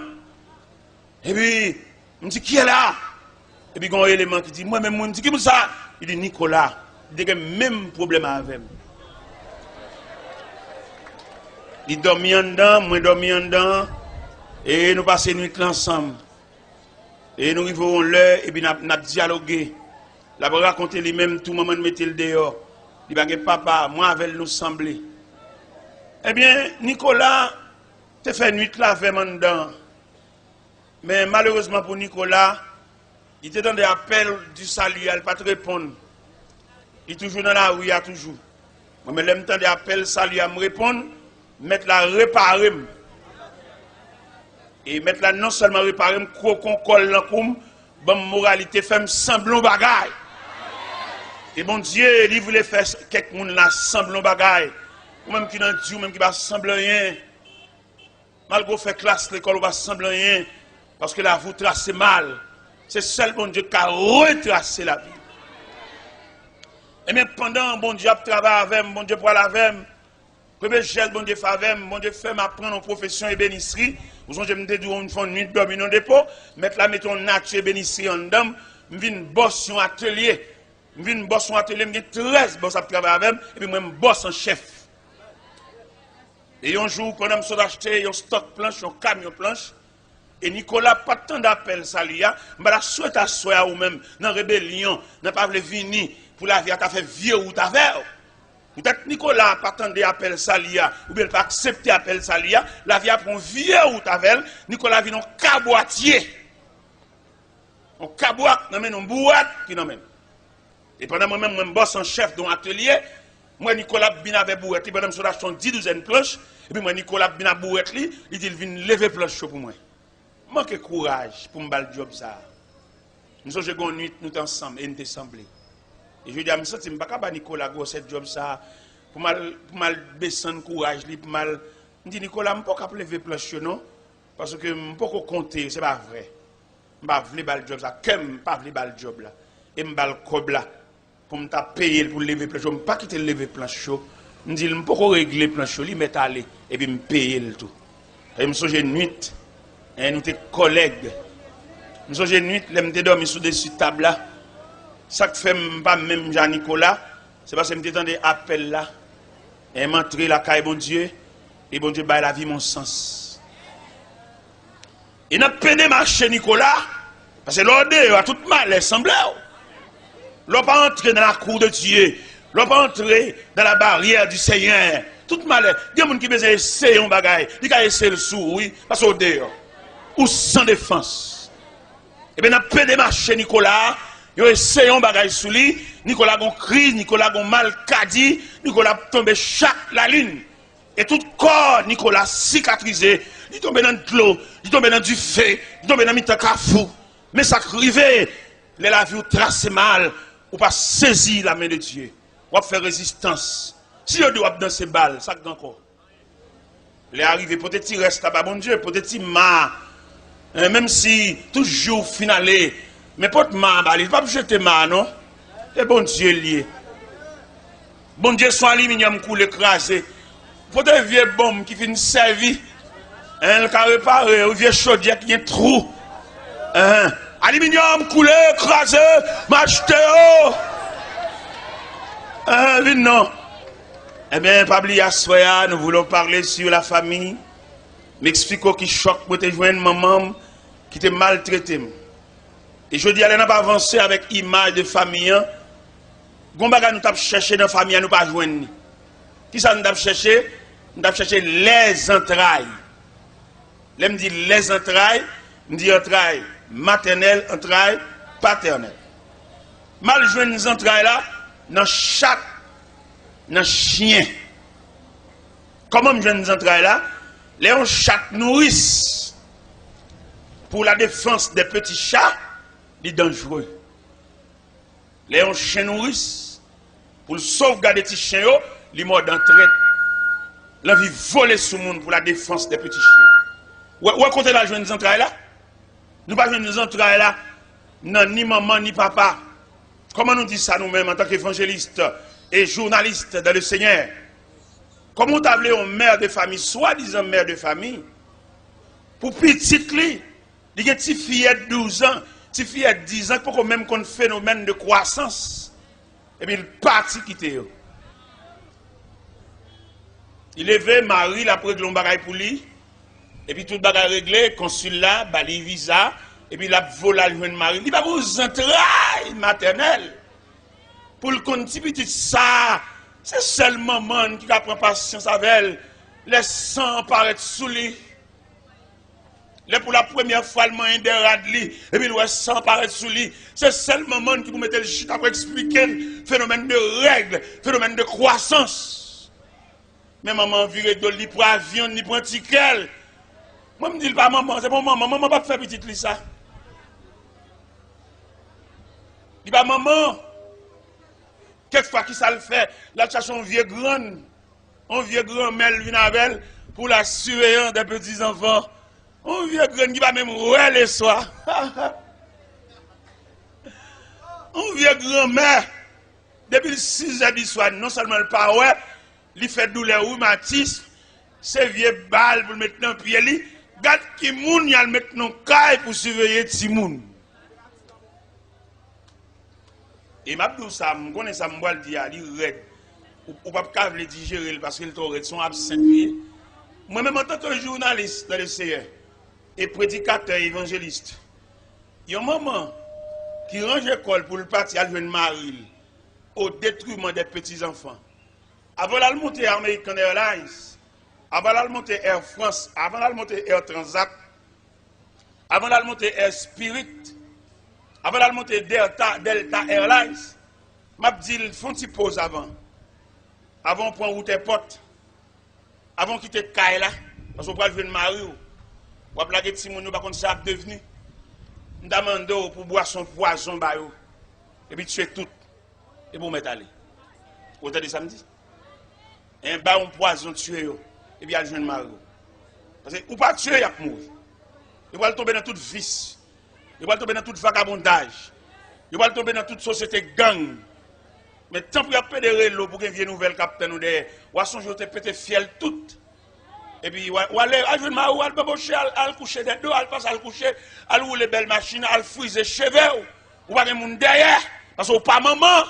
Et puis, je me dis qui est là? Et puis il y a un élément qui dit moi-même, je me dis qui est ça? Il dit Nicolas, il a le même problème avec moi. Il dormit en dedans, moi dormi en dedans, et nous passons une nuit ensemble. Et nous arrivons l'heure, et puis nous avons dialogué. La va raconter lui-même, tout le monde mettait le dehors. Il va dire papa, moi avec nous sembler. Eh bien, Nicolas, tu fait nuit là avec moi dedans. Mais malheureusement pour Nicolas, il était dans des appels du salut, il n'a pas te répondre. Il est toujours dans la rue, il y a toujours. Mais le temps des appels salut à me répondre, mettre la réparer. Et mettre la non seulement réparer, crocon colle dans koum, bon moralité fait semblant bagaille. Et bon Dieu, il voulait faire quelques monde là semblant bagaille. Ou même qui dans Dieu, même qui va sembler rien. Malgré faire classe l'école, on va sembler rien. Parce que là, vous tracez mal. C'est seul bon Dieu qui a retracé la vie. Et même pendant bon Dieu travaille avec moi, bon Dieu parle avec moi, premier gel bon Dieu fait avec moi, bon Dieu fait m'apprendre en profession et bénisserie. Vous savez, je me dis une fois une nuit dormir dans le dépôt, mettre la mettons nature et bénisserie en dedans, je viens boss sur atelier. Je viens boss sur atelier, je 13 boss à travailler avec moi, et puis moi je boss en chef. Et un jour, pendant que je acheté un stock planche, un camion planche, et Nicolas, pas tant d'appel, ça lui a, je la souhaite à soi ou même, dans la rébellion, n'a pas voulu venir pour la vie, tu as fait vieux ou tu as fait. Peut-être Nicolas pas attendre appel Salia, ou bien pas accepter appel Salia, la vie a pris un vieux route avec elle, Nicolas vient en caboitier. On caboite, non mais on boîte, qui non même. Et pendant moi-même, je bosse en chef dans l'atelier, moi Nicolas bin avec bourrette, pendant que je achète 10 douzaines de planches, et puis moi Nicolas bin avec bourrette, il dit il vient lever planche pour moi. Manque courage pour me faire le job ça. Nous sommes une nuit, nous sommes ensemble et nous sommes assemblés. Et je dis à moi, je ne peux pas Nicolas go cette job ça pour mal baisser le courage, pour mal. Je dis Nicolas, je ne peux pas lever planche non parce que je ne peux pas compter, c'est pas vrai. Je ne peux pas le job ça, je ne peux pas le job là. Et je ne peux pas le cob là pour me payer pour lever planche. Je ne peux pas quitter lever planche. Je dis je ne peux pas régler planche, je mettre aller et puis me payer le tout. Et je suis une nuit. Et nous sommes collègues. Nous sommes une nuit, nous sommes dormi sous des tables là. Ça que fait pas même Jean-Nicolas, c'est parce que nous sommes des appels là. Et m'entrer la caille bon Dieu. Et bon Dieu baille la vie mon sens. Et n'a pas de marché Nicolas. Parce que l'ordre a tout mal semblé. L'on pas entrer dans la cour de Dieu. L'on pas entrer dans la barrière du Seigneur. Tout mal. Il y a des gens qui besoin essayer un bagage. Ils ont essayé le sou, oui. Parce que dehors. Ou sans défense. Et bien, on a pas démarché Nicolas, il a essayé un bagage sous lui, Nicolas a crise, Nicolas a mal cadi, Nicolas a tombé chaque la lune. Et tout corps, Nicolas cicatrisé, il tombé dans de l'eau, il tombé dans du feu, il tombé dans le cafou. Mais ça crivé, la vie trace mal, ou pas saisir la main de Dieu, ou faire résistance. Si on doit dans ces balles, ça encore. Les arrivés, peut-être qu'il reste là-bas, bon Dieu, peut-être qu'il m'a. Même si toujours finalé, mais pas de mal, il ne va pas jeter mal, non? Et bon Dieu lié. Bon Dieu, son aluminium coule écrasé. Faut des vieilles bombes qui finissent servir. Le cas réparé, ou vieux chaudière qui a un trou. Aluminium coulé, écrasé, m'acheter. Non. Eh bien, Pabli Assoya, nous voulons parler sur la famille. M'expliquer qui choque pour te joindre maman qui te maltraité. Et je dis, elle n'a pas avancé avec image de famille. Gombaga nous avons cherché dans la famille, nous pas joindre. Qui ça nous avons cherché? Nous avons cherché les entrailles. Là, me dit les entrailles, me dit entrailles maternelles, entrailles paternelles. Mal joindre les entrailles là, dans chaque chien. Comment me joindre les entrailles là? Les chats nourrissent pour la défense des petits chats, c'est dangereux. Les chiens nourrissent pour sauvegarder les petits chiens, ils sont d'entrée. L'envie voler sur le monde pour la défense des petits chiens. Où est-ce la journée des entrailles là? Nous ne pas jouer des entrailles là, non, ni maman ni papa. Comment nous disons ça nous-mêmes en tant qu'évangélistes et journalistes dans le Seigneur? Comment tu appelles une mère de famille, soi-disant mère de famille, pour petite li, il y a une petite fillette de 12 ans, petite fillette de 10 ans, pour même qu'on phénomène de croissance, et bien il partit quitter. Il levait Marie, la preuve de l'embaraille pour lui, et puis tout le bagage réglé, consulat, bali visa, et puis la volé le jeune Marie, il va vous entrailles maternelles, pour le petit ça. C'est seulement maman qui prend patience avec elle. Les sang paraît sous lui. Pour la première fois, le moyen de radli. Et puis le sang paraît sous lui. C'est seulement maman qui vous mette le chute pour expliquer le phénomène de règle, phénomène de croissance. Mais maman vire de lit pour avion, ni pour un ticket. Moi, je me dis pas maman, c'est pour maman. Maman, pas faire petite li ça. Il dit pas maman. Quelquefois, qui ça le fait? La cherche un vieux grand mère vient pour la surveillance des petits-enfants. Un vieux grand qui va même rouer les soirs. Un vieux grand-mère, depuis 6 heures du soir, non seulement le pas ouais, il fait douleur rhumatisme, c'est vieux balles pour mettre dans le pied, regarde qui moun y a le mettre dans le caille pour surveiller petit moun. Et m'a dit ça, je connais ça, je vais le dire, il est raide. Ou pas le digérer parce qu'il est son absent. Moi-même, en tant que journaliste dans le CR et prédicateur évangéliste, il y a un moment qui range l'école pour le parti à jeune Marie au détriment des petits-enfants. Avant de monter American Airlines, avant de monter Air France, avant de monter Air Transat, avant de monter Air Spirit, avant de monter Delta Airlines, m'a dit il faut une petite pause avant. Avant de prendre route airport, avant de quitter Kaila, parce qu'on va jouer une Mario, on va plaquer petit monde, pas comme ça devenu. On demande pour boire son poison, et puis tuer tout, et pour mettre aller. Vous avez dit samedi? Un baron poison tuer, et puis il y a le Mario. Parce que ou pas tuer, il y a mourir. Il va tomber dans toute vice. Il va tomber dans tout vagabondage. Il va tomber dans toute société gang. Mais tant qu'il y a pédéré l'eau pour qu'il y ait une nouvelle capitaine ou des. Ou à son jour, tu pété fiel tout. Et puis, ou aller à jouer Mario, à bebocher, à coucher des deux, à passer à coucher, à rouler les belles machines, à friser cheveux. Ou pas de monde derrière. Parce que pas maman.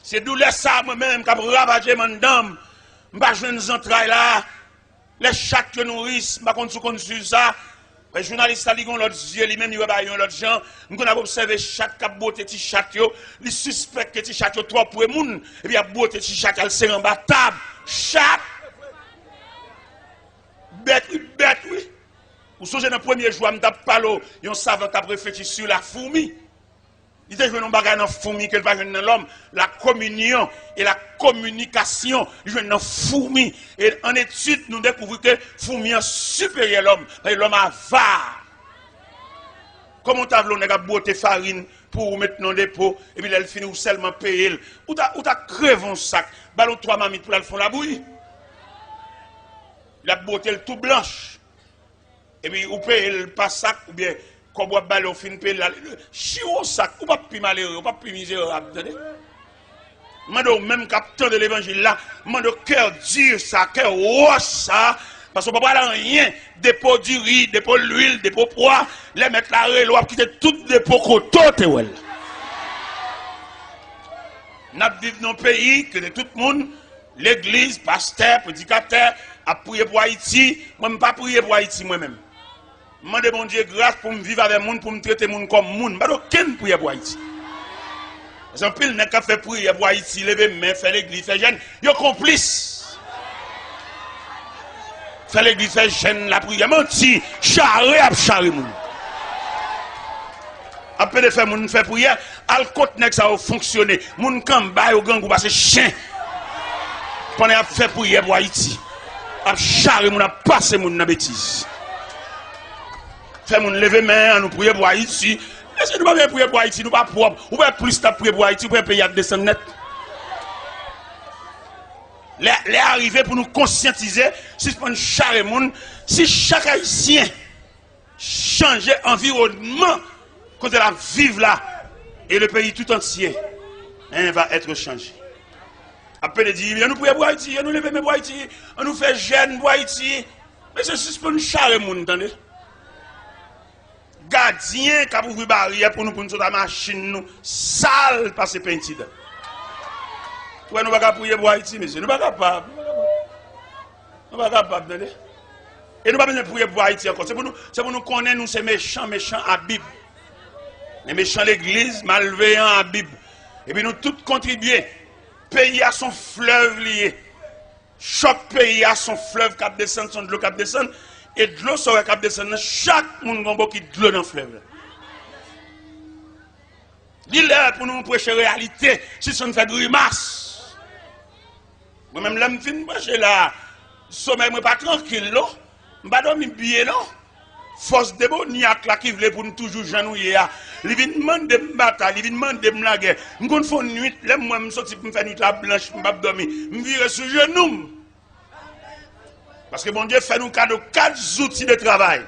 C'est d'où les ça moi-même qui a ravagé mon dame. Je ne vais pas entrailles là. Les chats que nourrissent, je ne vais pas ça. Les journalistes qui ont l'autre yeux, lui-même, ils ont l'autre gens. Nous avons observé chat qui a beauté de chat, les suspects que les chats sont trop pour les gens. Et puis, il y a beauté de chat qui est en bas table. Chat. Bête, oui. Vous savez, dans le premier jour, je tape pas l'eau. Il y a un savant qui a réfléchi sur la fourmi. Il était joué dans la fourmi, qu'elle va jouer dans l'homme. La communion et la communication, il joue dans la fourmi. Et en étude, nous découvrons que la fourmi est supérieure à l'homme. Parce que l'homme a avare. Comment tu as voulu beauté farine pour mettre dans le dépôt, et puis elle finit ou seulement payer. Ou tu as crevé un sac, ballon 3 mamites pour aller faire la bouillie. La beauté tout blanche. Et puis ou paye le pas sac, ou bien. Comme on va fin payer la chiot sac ou pas plus malheureux ou pas plus misérable. Mando même capteur de l'évangile là, mando cœur dur ça, cœur roche ça, parce qu'on ne peut pas rien, dépôt du riz, dépôt l'huile, dépôt poids, les mettre la relo, quitter tout dépôt côté ouais. N'a vivre dans un pays que de tout le monde, l'église, pasteur, prédicateur, a prié pour Haïti, moi même pas prier pour Haïti moi-même. Je demande bon Dieu grâce pour me vivre avec les gens, pour me traiter les gens comme les gens. Je ne peux pas prier pour Haïti. Parce que pile n'a fait prier pour Haïti, lever main, faire l'église, faire jeune. Ils sont complices. Faire l'église, faire jeune, la prière. Menti, charré à charré. Après de faire mon faire prière, al côté ça a fonctionné. Mon kamba au gang ou parce chien. Pendant à faire prière pour Haïti. A charré mon a passé mon bêtise. Fait mon lever main, nous prier pour Haïti. Est-ce que nous ne pouvons pas prier pour Haïti, nous pas propre. Ou bien plus de prier pour Haïti, pour payer à descendre net. Les arrivés pour nous conscientiser, si on charre monde, si chaque Haïtien change environnement, quand elle vivre là, et le pays tout entier, va être changé. Après, il dit, nous prions pour Haïti, nous lever pour Haïti, on nous fait jeune pour Haïti. Mais c'est juste pour nous charrer monde, entendez? Gardien qui a ouvert barrière pour nous sur la machine nous sale par ces peinture. Nous ne pouvons pas prier pour Haïti, monsieur. Nous ne sommes pas capables. Nous ne sommes pas capables. Et nous ne pouvons pas prier pour Haïti encore. C'est pour nous connaître, nous, ces méchants à Bible. Les méchants l'église, malveillants à Bible. Et puis nous tous contribuer. Pays à son fleuve lié. Chaque pays a son fleuve qui descend, son de l'eau qui descend. Et de l'eau sera qui descend. Chaque monde a qui de l'eau dans le fleuve. Dis-le pour nous prêcher la réalité. Si ça nous fait grimace. Moi-même, là, je finis de prêcher là. Sommeil, je ne pas tranquille. Je ne pas dormir bien. Force démoniaque là qui voulait pour nous toujours janouiller. Il vient demander de me battre, il vient demander de me la guerre. Je vais faire une nuit, là, moi, je sorti pour me faire une nuit blanche, je ne vais pas dormir. Je vire sur genou. Parce que mon Dieu fait nous cadeau 4 outils de travail.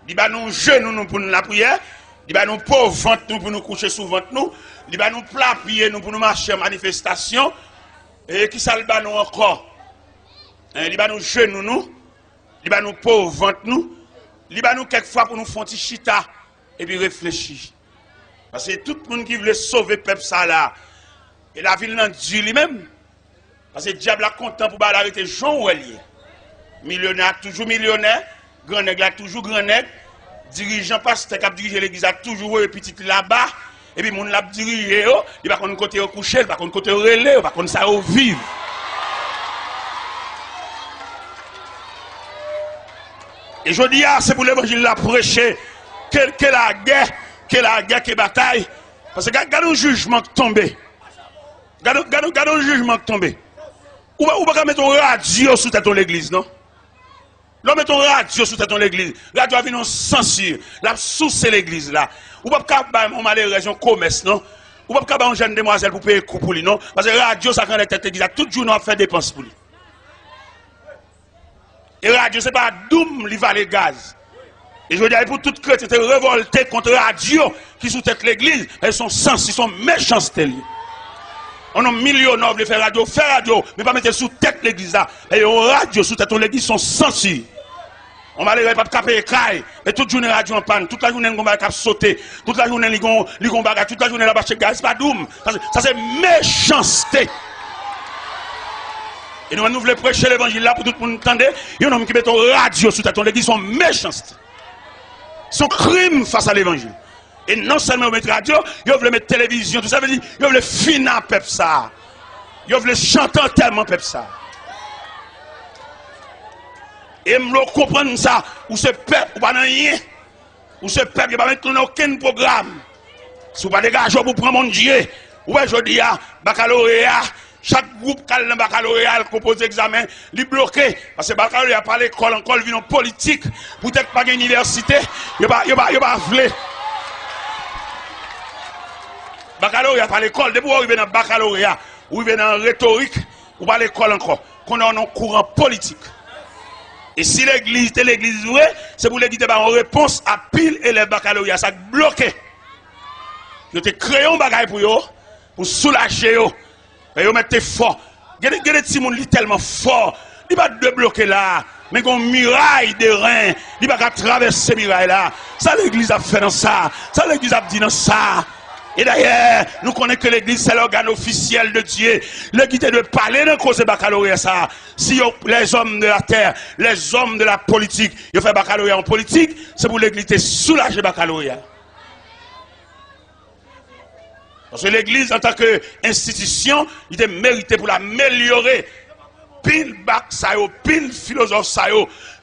Il va nous genoux pour nous la prière. Il va nous pauvres ventre nous pour nous coucher sous ventre nous. Il va nous plat pied nous pour nous marcher en manifestation. Et qui ça le va nous encore? Il va nous genoux nous. Il va nous pauvres ventre nous. Il va nous quelquefois pour nous faire un petit chita et puis réfléchir. Parce que tout le monde qui veut sauver le peuple ça là, et la ville n'a dû lui-même. Parce que le diable a content pour arrêter Jean Ouelier. Millionnaire toujours millionnaire, grand nègre toujours grand nègre, dirigeant pasteur qui a dirigé l'église a toujours eu petit là-bas, Et puis, moun l'a dirigé, il va qu'on côté au coucher, il va qu'on côté au relais, il va qu'on ça au vivre. Et je dis, c'est pour l'évangile la prêcher, que la guerre, que bataille. Parce que regarde le jugement tombé. Regarde le jugement tombé. Ou pas mettre un radio sous tête de l'église, non? L'homme met un radio sous tête de l'église. Radio a vu non censure. La sous l'église là. Ou pas qu'à mon malheur région commerce, non? Ou pas qu'à une jeune demoiselle pour payer coup pour lui, non? Parce que radio ça quand la tête l'église, tout jour on fait dépenses pour lui. Et radio c'est pas doum li va les gaz. Et je veux dire pour toute chrétien te révolté contre radio qui sous tête l'église, elles sont sens, ils sont méchancetés. On a millions de faire radio, mais pas mettre sous tête l'église là. Et on radio sous tête l'église sont censurés. On va aller pas taper écaille, mais toute journée radio en panne, toute la journée on va cap sauter, toute la journée li gon bagarre, toute la journée là bas chez gaz, pas doum. Ça c'est méchanceté. Et nous voulons prêcher l'évangile là pour tout le monde entendre. Il y a un homme qui met un radio sous tête l'église sont méchanceté. Son crime face à l'évangile. Et non seulement mettre radio, ils veulent mettre télévision, tout ça veut dire, ils veulent finir peuple ça. Ils veulent chanter tellement peuple ça. Et me comprendre ça, ou ce peuple, ou pas rien, ou ce peuple, il va mettre aucun programme. Si vous pas dégager pour prendre mon Dieu, ou bien je dis, baccalauréat, chaque groupe qui a le baccalauréat compose l'examen, il bloqué. Parce que le baccalauréat pas l'école, encore il vient en politique, peut-être pas une université, il va vouloir. Baccalauréat pas l'école, depuis où il vient dans baccalauréat, ou il vient dans rhétorique, ou pas l'école encore, qu'on a un courant politique. Et si l'église est l'église vraie, c'est pour l'église en réponse à pile et les baccalauréats, ça bloqué. Nous te créons un bagage pour eux, pour soulager eux. Et vous mettez fort. Regardez des petits gens tellement fort. Il va pas bloquer là. Mais il y a une muraille de reins. Il va pas traverser ces murailles là. Ça l'église a fait dans ça. Ça l'église a dit dans ça. Et d'ailleurs, nous connaissons que l'église c'est l'organe officiel de Dieu. L'église est de parler dans cause de baccalauréat ça. Si les hommes de la terre, les hommes de la politique, ils font baccalauréat en politique, c'est pour l'église de soulager baccalauréat. Parce que l'église en tant qu'institution, il est mérité pour l'améliorer. Pile bac ça pile philosophe ça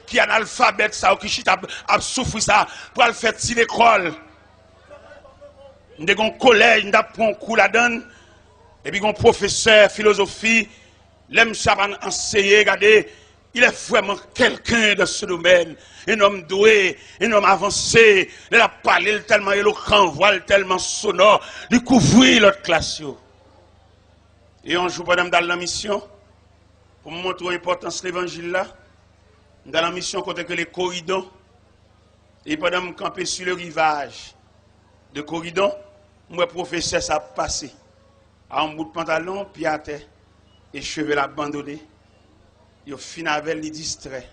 qui analphabète ça qui a souffert ça pour le faire si l'école. Nous avons un collège, nous avons un cours là-dedans, et puis un professeur philosophie, l'aime ça va enseigner, regardez, il est vraiment quelqu'un de ce domaine, un homme doué, un homme avancé, il a parlé tellement éloquent, voile tellement sonore, il couvrit l'autre classe. Et un jour, pendant dans la mission, pour me montrer l'importance de l'évangile là, dans la mission côté que les corridors, et pendant me camper sur le rivage de corridor, moi professeur ça passé à un bout de pantalon puis à terre et cheveux abandonnés il fin avec les distrait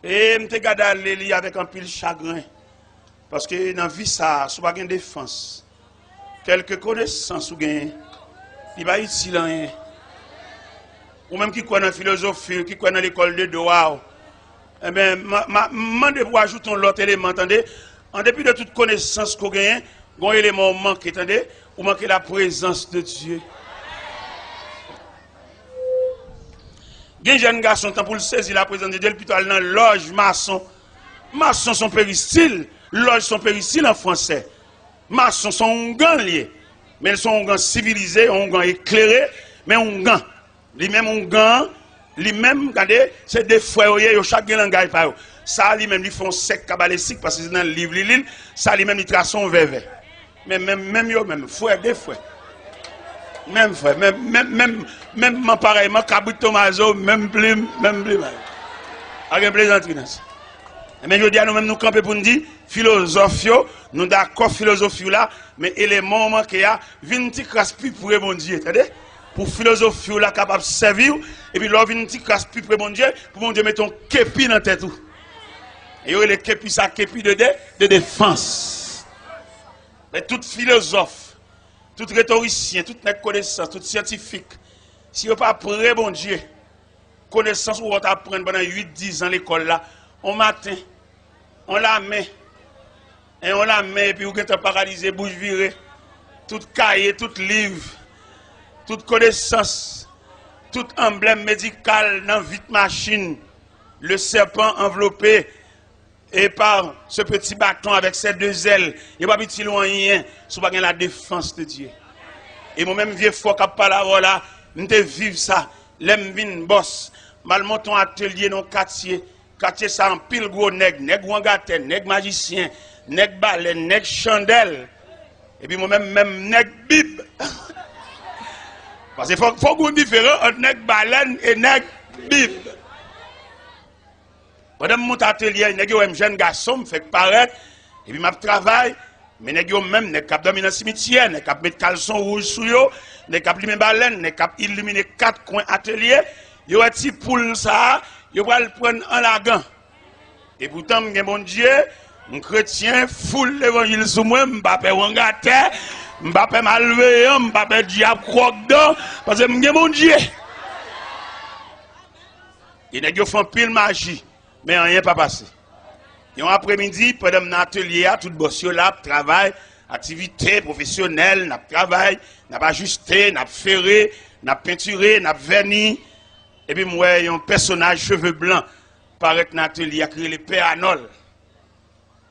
et me te garder aller avec un pile chagrin parce que dans vie ça sous pas gain défense quelques connaissances ou gain il va utile rien ou même qui connaît dans philosophie qui connaît dans l'école de droit eh ben demande pour ajouter l'autre élément entendez en dépit de toute connaissance qu'on gagne, un élément manque, attendez, ou manque la présence de Dieu. Il y a un jeune garçon, pour le saisir la présence de Dieu, plutôt aller dans loge maçon. Maçon sont péristyle, loge sont péristyle en français. Maçon sont un gant lié, mais ils sont un gant civilisé, un gant éclairé, mais un gant. Lui-même un gant, lui-même, regardez, c'est des frères, chaque langage par eux. Ça, lui-même, ils font sec cabalistique parce que c'est dans le livre, ça, lui-même, ils tracent son verre. Mais même, frère, des frères. Même frère, même, pareillement, Cabrit Tomaso, même plume. Avec plaisanterie. Mais je dis à nous-mêmes, nous camper pour nous dire, philosophie, nous d'accord, philosophie là, mais élément qui a, vient petit crasse plus pour bon Dieu, pour philosophie là, capable de servir, et puis là, vient petit crasse plus pour bon Dieu mettre un képi dans la tête. Et il y a les képi, ça képi de défense. Mais tout philosophe, tout rhétoricien, toute connaissance, tout scientifique, si vous pas prêt, bon Dieu, connaissance où on apprend pendant 8-10 ans à l'école là, on matin, on la met, Et on la met, et puis vous êtes paralysé, bouche virée. Tout cahier, tout livre, toute connaissance, tout emblème médical dans vite machine. Le serpent enveloppé et par ce petit bâton avec ses deux ailes. Il n'y a pas petit loin rien, si pas la défense de Dieu. Et moi-même, vieux fort qui parle là, je vivre ça. L'aime vin boss. Mal monton atelier dans quartier. Quartier ça en pile gros nèg wangaten, nèg magicien, nèg baleine, nèg chandelle. Et puis moi-même nèg bib. Parce qu'il faut qu'on différent entre nèg baleine et nèg bib. Pendant mon atelier, nèg yo jeune garçon me fait paraître et puis m'a travail, mais nèg yo même nèg cap dormir dans cimetière, nèg cap mettre caleçon rouge sous yo, nèg cap limer baleine, nèg cap illuminer 4 coins atelier, yo un petit poule ça, yo va le prendre en lagan. Et pourtant mon Dieu, un chrétien foule l'évangile sous moi, m'pape wangate, m'pape malveillant, m'pape diable croque-dent parce que mon Dieu. Et nèg yo font pile magie. Mais rien pas passé. Et un après-midi, pendant mon atelier, tout boss là, travail, activité professionnelle, n'a travail, n'a ajusté, n'a ferré, n'a peinturé, n'a verni. Et puis moi, un personnage cheveux blancs paraît dans l'atelier, a créé le Père Arnold.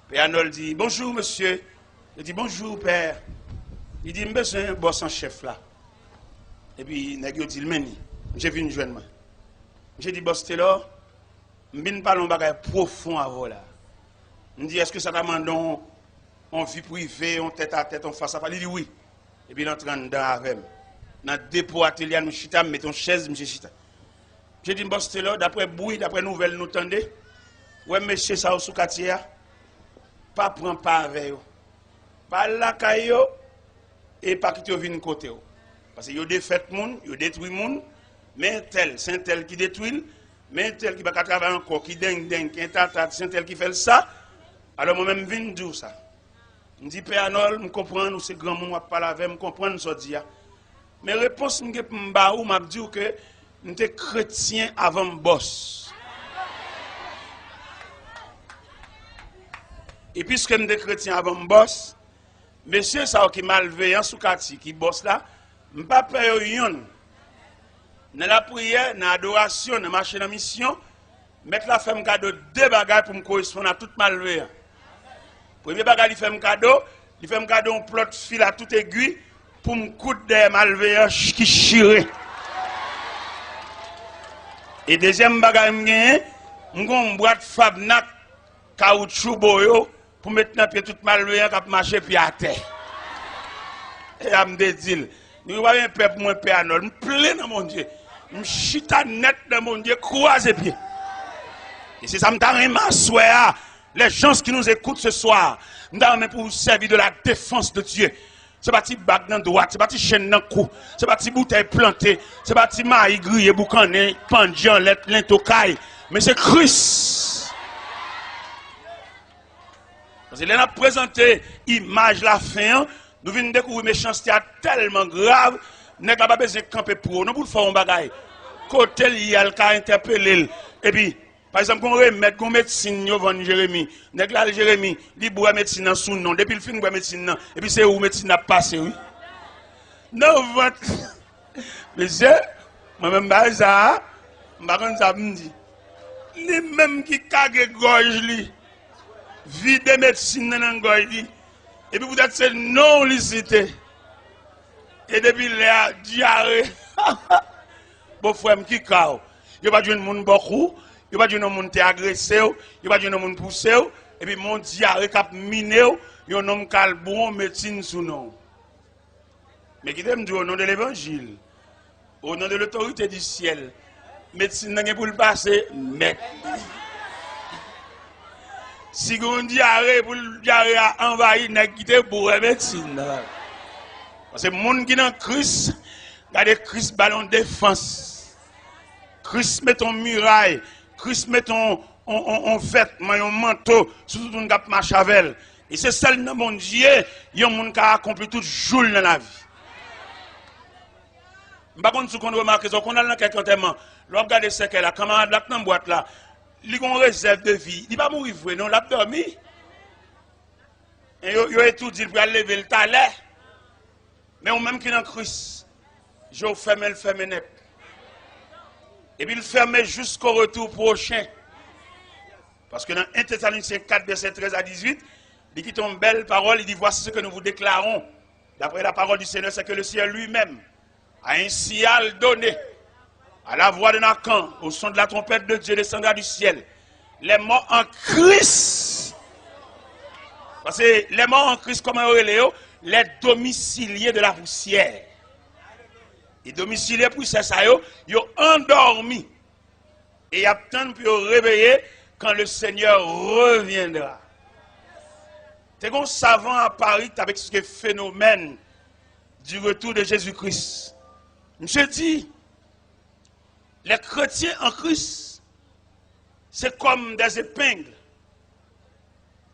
Père Arnold dit bonjour monsieur. Il dit bonjour père. Il dit besoin un boss en chef là. Et puis nèg yo dit le meni. J'ai vu une jeune moi. J'ai dit boss là. Je ne parle pas de profond avant là. Je dis, est-ce que ça demande en vie privée, en tête à tête, en face à face? Il dit oui. Et puis il entre dedans avec. Dans le dépôt atelier, je chita, je mets une chaise, je chita. J'ai dit, boss, là, d'après bruit, d'après nouvelles, nous tendez. Ouais, monsieur, ça, sous quartier, pas prendre pas avec eux. Pas la caillou et pas quitter au côté. Parce que vous défait moun, vous détruit moun, mais tel, c'est tel qui détruit. Mais tel qui va travailler encore, qui dingue, qui est tata, c'est tel qui fait ça. Alors moi-même, je viens dire ça. Je dis, Père Arnold, je comprends, nous, c'est grand monde, je parle avec, je comprends ce dire. Mais la réponse, je m'a dit que je suis chrétien avant le boss. Et puisque je suis chrétien avant le boss, monsieur, ça qui est malveillant sous quartier, qui boss là, je ne peux pas payer rien. Dans la prière, dans l'adoration, dans la marche de mission, mettre la femme cadeau 2 bagages pour me correspondre à toute malveillance. Premier bagage, il fait un cadeau un plot de fil à toute aiguille pour me coudre des malveillants qui chirent. Et deuxième bagage, je vais une boîte Fabnac caoutchouc boyo pour mettre dans pied toute malveillant qui marcher puis à terre. Et à me dire, nous avons un peuple, moi, Père Arnold, je me plains dans mon Dieu. Je chita net dans mon Dieu, croise pied. Et c'est ça, je m'assois. Les gens qui nous écoutent ce soir, nous avons pour vous servir de la défense de Dieu. C'est pas petit bac dans droite, c'est pas petit chaîne dans le cou, c'est pas petit bouteille plantée, c'est pas petit maïs grillé, boucané, pendian, l'intocaille. Mais c'est Christ. Parce qu'il a présenté l'image la fin, nous venons découvrir une méchanceté tellement grave. Nous n'avons pas besoin de camper pour nous pour faire un bagage. Côté il y a le cas interpellé. Et puis, par exemple, on remet une médecine, Yovan Jérémy. Nous avons Jérémy, il boit médecine dans son nom. Depuis le film, il boit médecine. Et puis, c'est où médecine a passé, oui. Non, votre. Monsieur, moi-même, ça, je me dis. Les mêmes qui cagent gorge, vide médecine dans la gorge. Et puis, vous êtes c'est non licité. Et depuis la diarrhée, bon frère qui cao, il va dire monde beaucoup, il va dire non monde agressé, il va dire non monde poussé, et puis mon diarrhée cap miné, il un homme calbon médecine sous nom. Mais qui t'aime dire au nom de l'évangile, au nom de l'autorité du ciel, médecine n'a pour le passer, mais si on diarrhée pour le diarrhée a envahi, n'a quitté pour la médecine. Parce que les gens qui sont dans Christ, regardez Christ ballon de défense. Christ met ton muraille, Christ met ton vêtement, un manteau, surtout ton gap marchavel. Et c'est celle dans mon Dieu, il y a un monde qui a accompli tout jour dans la vie. Je ne sais pas si vous remarquez, qu'on a dans quelques temps, l'on regarde ce qu'elle a, camarade là, dans la boîte là, il a une réserve de vie. Il ne va pas mourir, non, il a dormi. Et yo tout dit pour lever le talent. Mais ou même qui dans Christ, je ferme net. Et puis il ferme jusqu'au retour prochain. Parce que dans 1 Thessaloniciens 4, verset 13 à 18, il dit une belle parole, il dit voici ce que nous vous déclarons. D'après la parole du Seigneur, c'est que le ciel lui-même a un signal donné. À la voix de Nathan, au son de la trompette de Dieu descendra du ciel. Les morts en Christ. Parce que les morts en Christ, comme on les domiciliés de la poussière. Les domiciliés pour ça, ils ont endormi. Et ils attendent pour réveiller quand le Seigneur reviendra. C'est un savant à Paris avec ce phénomène du retour de Jésus-Christ. Je dis, les chrétiens en Christ, c'est comme des épingles.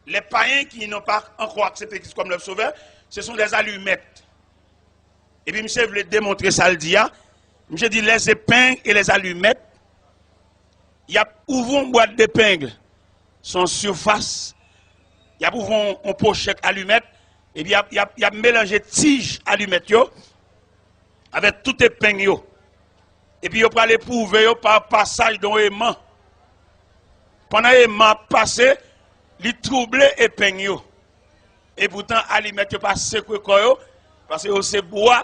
Les païens qui n'ont pas encore accepté Christ comme leur sauveur, ce sont des allumettes. Et puis, monsieur voulait démontrer ça le dia. Monsieur dit, les épingles et les allumettes, il y a ouvert une boîte d'épingles, son surface, il y a ouvert une pochette allumette, et puis il y a mélangé tige allumette avec tout épingle. Et puis, il va aller prouver par passage dans l'aimant. Pendant l'aimant passé, il trouble épingle. Et pourtant, allumette n'est pas secoué parce que c'est bois,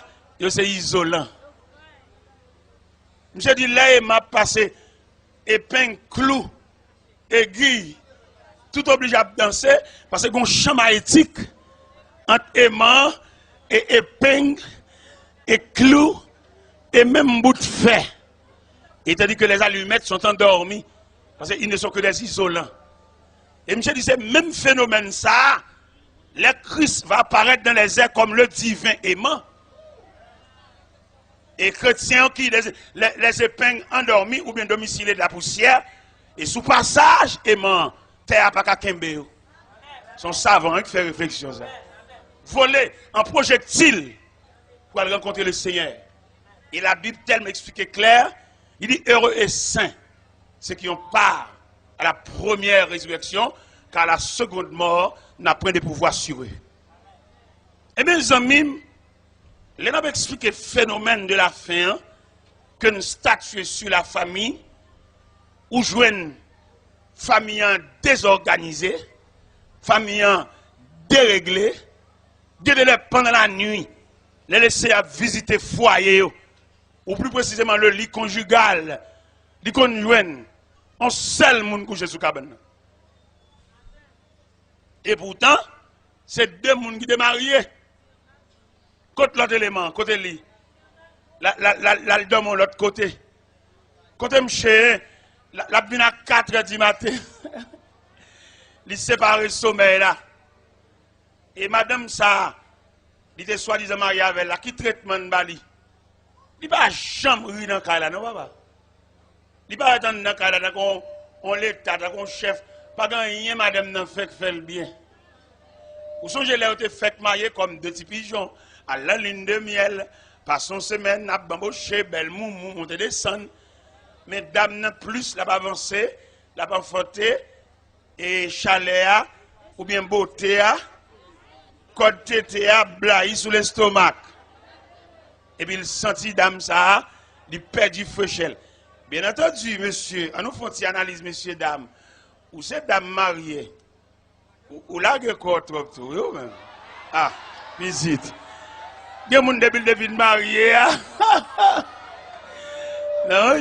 c'est isolant. Monsieur dit, l'aimant passé, épingle, clou, aiguille, tout obligé à danser parce qu'il y a un champ magnétique entre aimant et épingle et clou et même bout de fer. Et il dit que les allumettes sont endormies parce qu'ils ne sont que des isolants. Et monsieur dit, c'est le même phénomène ça. Le Christ va apparaître dans les airs comme le divin aimant. Et chrétiens qui les épingles endormis ou bien domiciliés de la poussière, et sous passage aimant, terre pas qu'à Kembe. Son savant qui fait réflexion ça. Voler en projectile pour aller rencontrer le Seigneur. Et la Bible tellement expliquée clair, il dit heureux et saints, ceux qui ont part à la première résurrection, car la seconde mort n'a point de pouvoir sur eux. Et mes amis, les gens expliquent le phénomène de la fin, que nous statuons sur la famille, ou jouons une famille désorganisée, famille déréglée, pendant la nuit, les laisser à visiter le foyer, ou plus précisément le lit conjugal, les conjoints, on seul monde couché sous cabane. Et pourtant, c'est deux personnes qui sont mariés. Côté l'autre élément, côté lit. La dorme de l'autre côté. Côté monsieur, la vient à 4 h du matin. Il sépare le sommeil là. Et madame ça, il était soi-disant marié avec elle, qui traitement de Bali. Il va jamais rire dans le cas là, non papa? Il va attendre dans le cas là, on l'état, on chef. Pas rien, madame n'a fait le bien. Ou songez là, on fait marier comme deux petits pigeons, à la ligne de miel, par son semaine, n'a bambouché, belle moumou, monter descendre. Mais dame n'a plus, la pas avancé, la pas fauté, et chaléa, ou bien beauté, code tété, blaï sous l'estomac. Et puis il sentit dame ça, il perd du feuchel. Bien entendu, monsieur, on nous fait une analyse, monsieur, dame. Ou c'est dame mariée, ou là, il y a quoi trop tout, même. Ah, visite. Il y a des gens qui sont mariés. Non,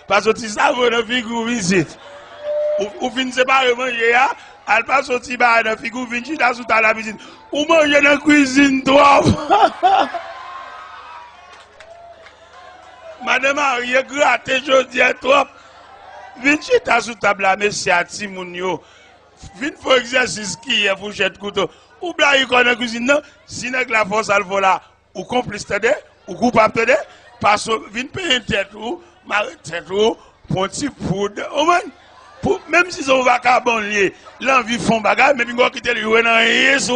parce que tu sais, vous figure visite. Ou fin séparément, elle passe au petit bar, elle figure visite, à la visite. Ou manger dans la cuisine, toi. Madame Marie, gratte, je dis à toi. Vin chita sous table à monsieur à Timounio. Vin faut exercice qui est fourchette couteau. Ou bien il connaît cuisine non, si n'est que la force al là ou complice t'aider ou coupable t'aider parce que vin payer tête ou marrer tête ou pour petit poudre. Même si son vacabon lié, l'envie font bagarre mais bingo quitter lui dans Yesu.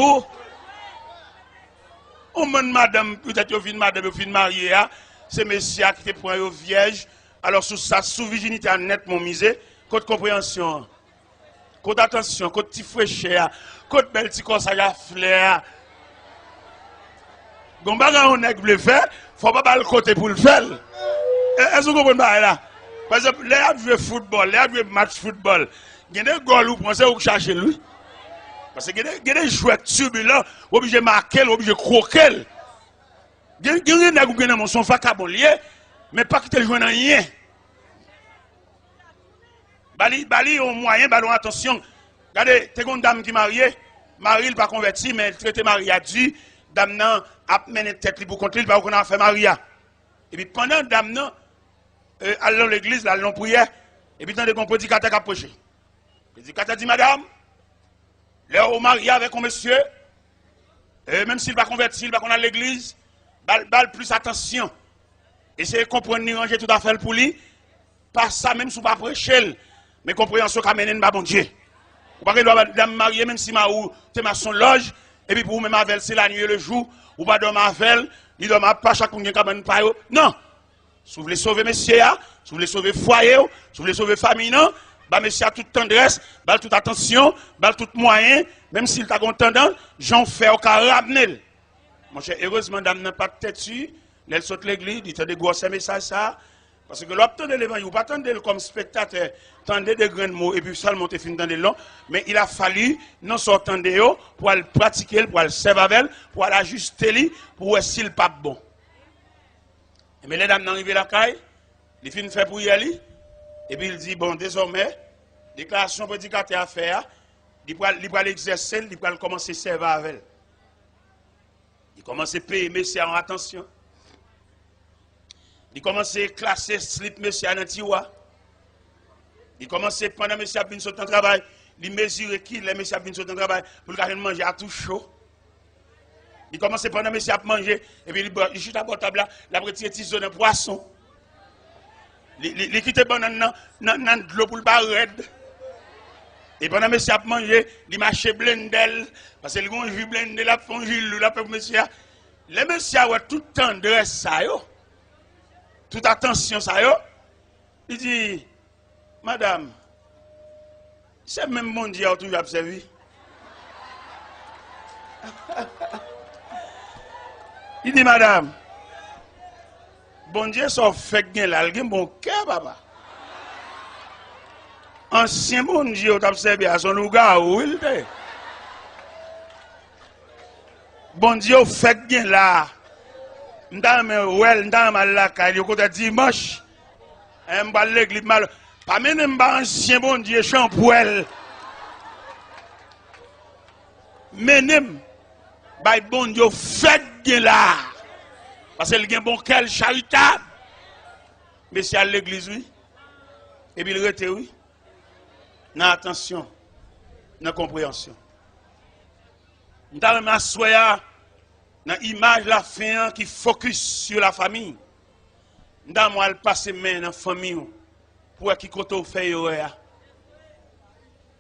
Au moins madame peut-être au fin madame au fin mariée c'est monsieur qui te prend au vierge. Alors, sous sa sous-virginité net, mon misé, côté compréhension. Côté attention, côté petit fraîcheur, côté bel petit corps, ça y a flair. Gombaga on est le faire, faut pas le côté pour le faire. Est-ce que vous comprenez là? Par exemple, les a joué football, les a joué match football. Il y a des goals où vous pensez que cherchez lui. Parce que il y a des joueurs turbulents, obligés de marquer, obligés de croquer. Il y a des gens qui ont son facabolier, mais pas qui te jouent dans rien. Bali au moyen, ballon attention. Regardez, t'es une dame qui est mariée, Marie il pas converti, mais elle traite Maria dit, dame nan a mené tête pour contre lui, pas qu'on a fait Maria. Et puis pendant dame nan allons l'église, allons prière, et puis dans des prédicateurs qui approchent. Le prédicateur dit madame, là au marié avec un monsieur, même s'il va convertir, il va qu'on a l'église, bal plus attention. Essayez de comprendre, ni ranger tout à fait pour lui, pas ça même si vous ne pas prêcher, mais compréhension qu'a mené bon Dieu. Vous ne pouvez pas dame mariée, même si tu es son loge, et puis pour vous même avec c'est la nuit et le jour, ou pas dormir avec, il ne doit pas chaque monde qui a non. Si vous voulez sauver monsieur, si vous voulez sauver foyer, si vous voulez sauver famille, non, bah monsieur a toute tendresse, bah toute attention, bah tout moyen, même s'il t'a tendance, j'en fais au cas ramener. Mon cher, heureusement, dame n'a pas de tête dessus, elle saute l'église, il te des gros messages ça. Parce que l'obtenir l'évangile, vous ne pas attendre comme spectateur, tendez des grands mots et puis seulement te fin dans des longs, mais il a fallu non sortir de pour le pratiquer, pour le servir avec, pour l'ajuster, pour voir s'il pas bon. Mais les dames n'arrivent à la caille, les filles fait pour y aller, et puis il dit, bon, désormais, déclaration prédicateur à faire, il va l'exercer, il va commencer à servir avec. Il commence à payer messieurs en attention. Il commence à classer slip monsieur à l'antiwa. Il commence à, pendant monsieur a bien sauté en travail, il mesure qui les monsieur a bien sauté en travail pour le manger à tout chaud. Il commence à pendant monsieur à manger, et puis il chute à bord table là, il a retiré une zone de poisson. Il quitte dans de l'eau pour le bar raide. Et pendant monsieur a mangé, il marche blendel, parce que le grand jus blendel, la fond jus, la pour monsieur. Les monsieur a toute tendresse ça yo. Toute attention ça yo. Il dit, madame, c'est même mon Dieu qui a toujours observé. Il dit, madame, bon Dieu, ça fait que là, il a un bon cœur, papa. Ancien bon Dieu, tu as observé à son lugar où il était. Bon Dieu, fait que là. M'dame la caille côté dimanche m'ba l'église mal pas même m'ba ancien bon Dieu champouel menem bay bon Dieu fait gen là parce qu'il gen bon quel charitable mais c'est à l'église oui et puis il rete oui dans attention dans compréhension m'ta m'assoya dans l'image la fin qui focus sur la famille. Dans moi, elle passe main dans la famille pour qui côté fait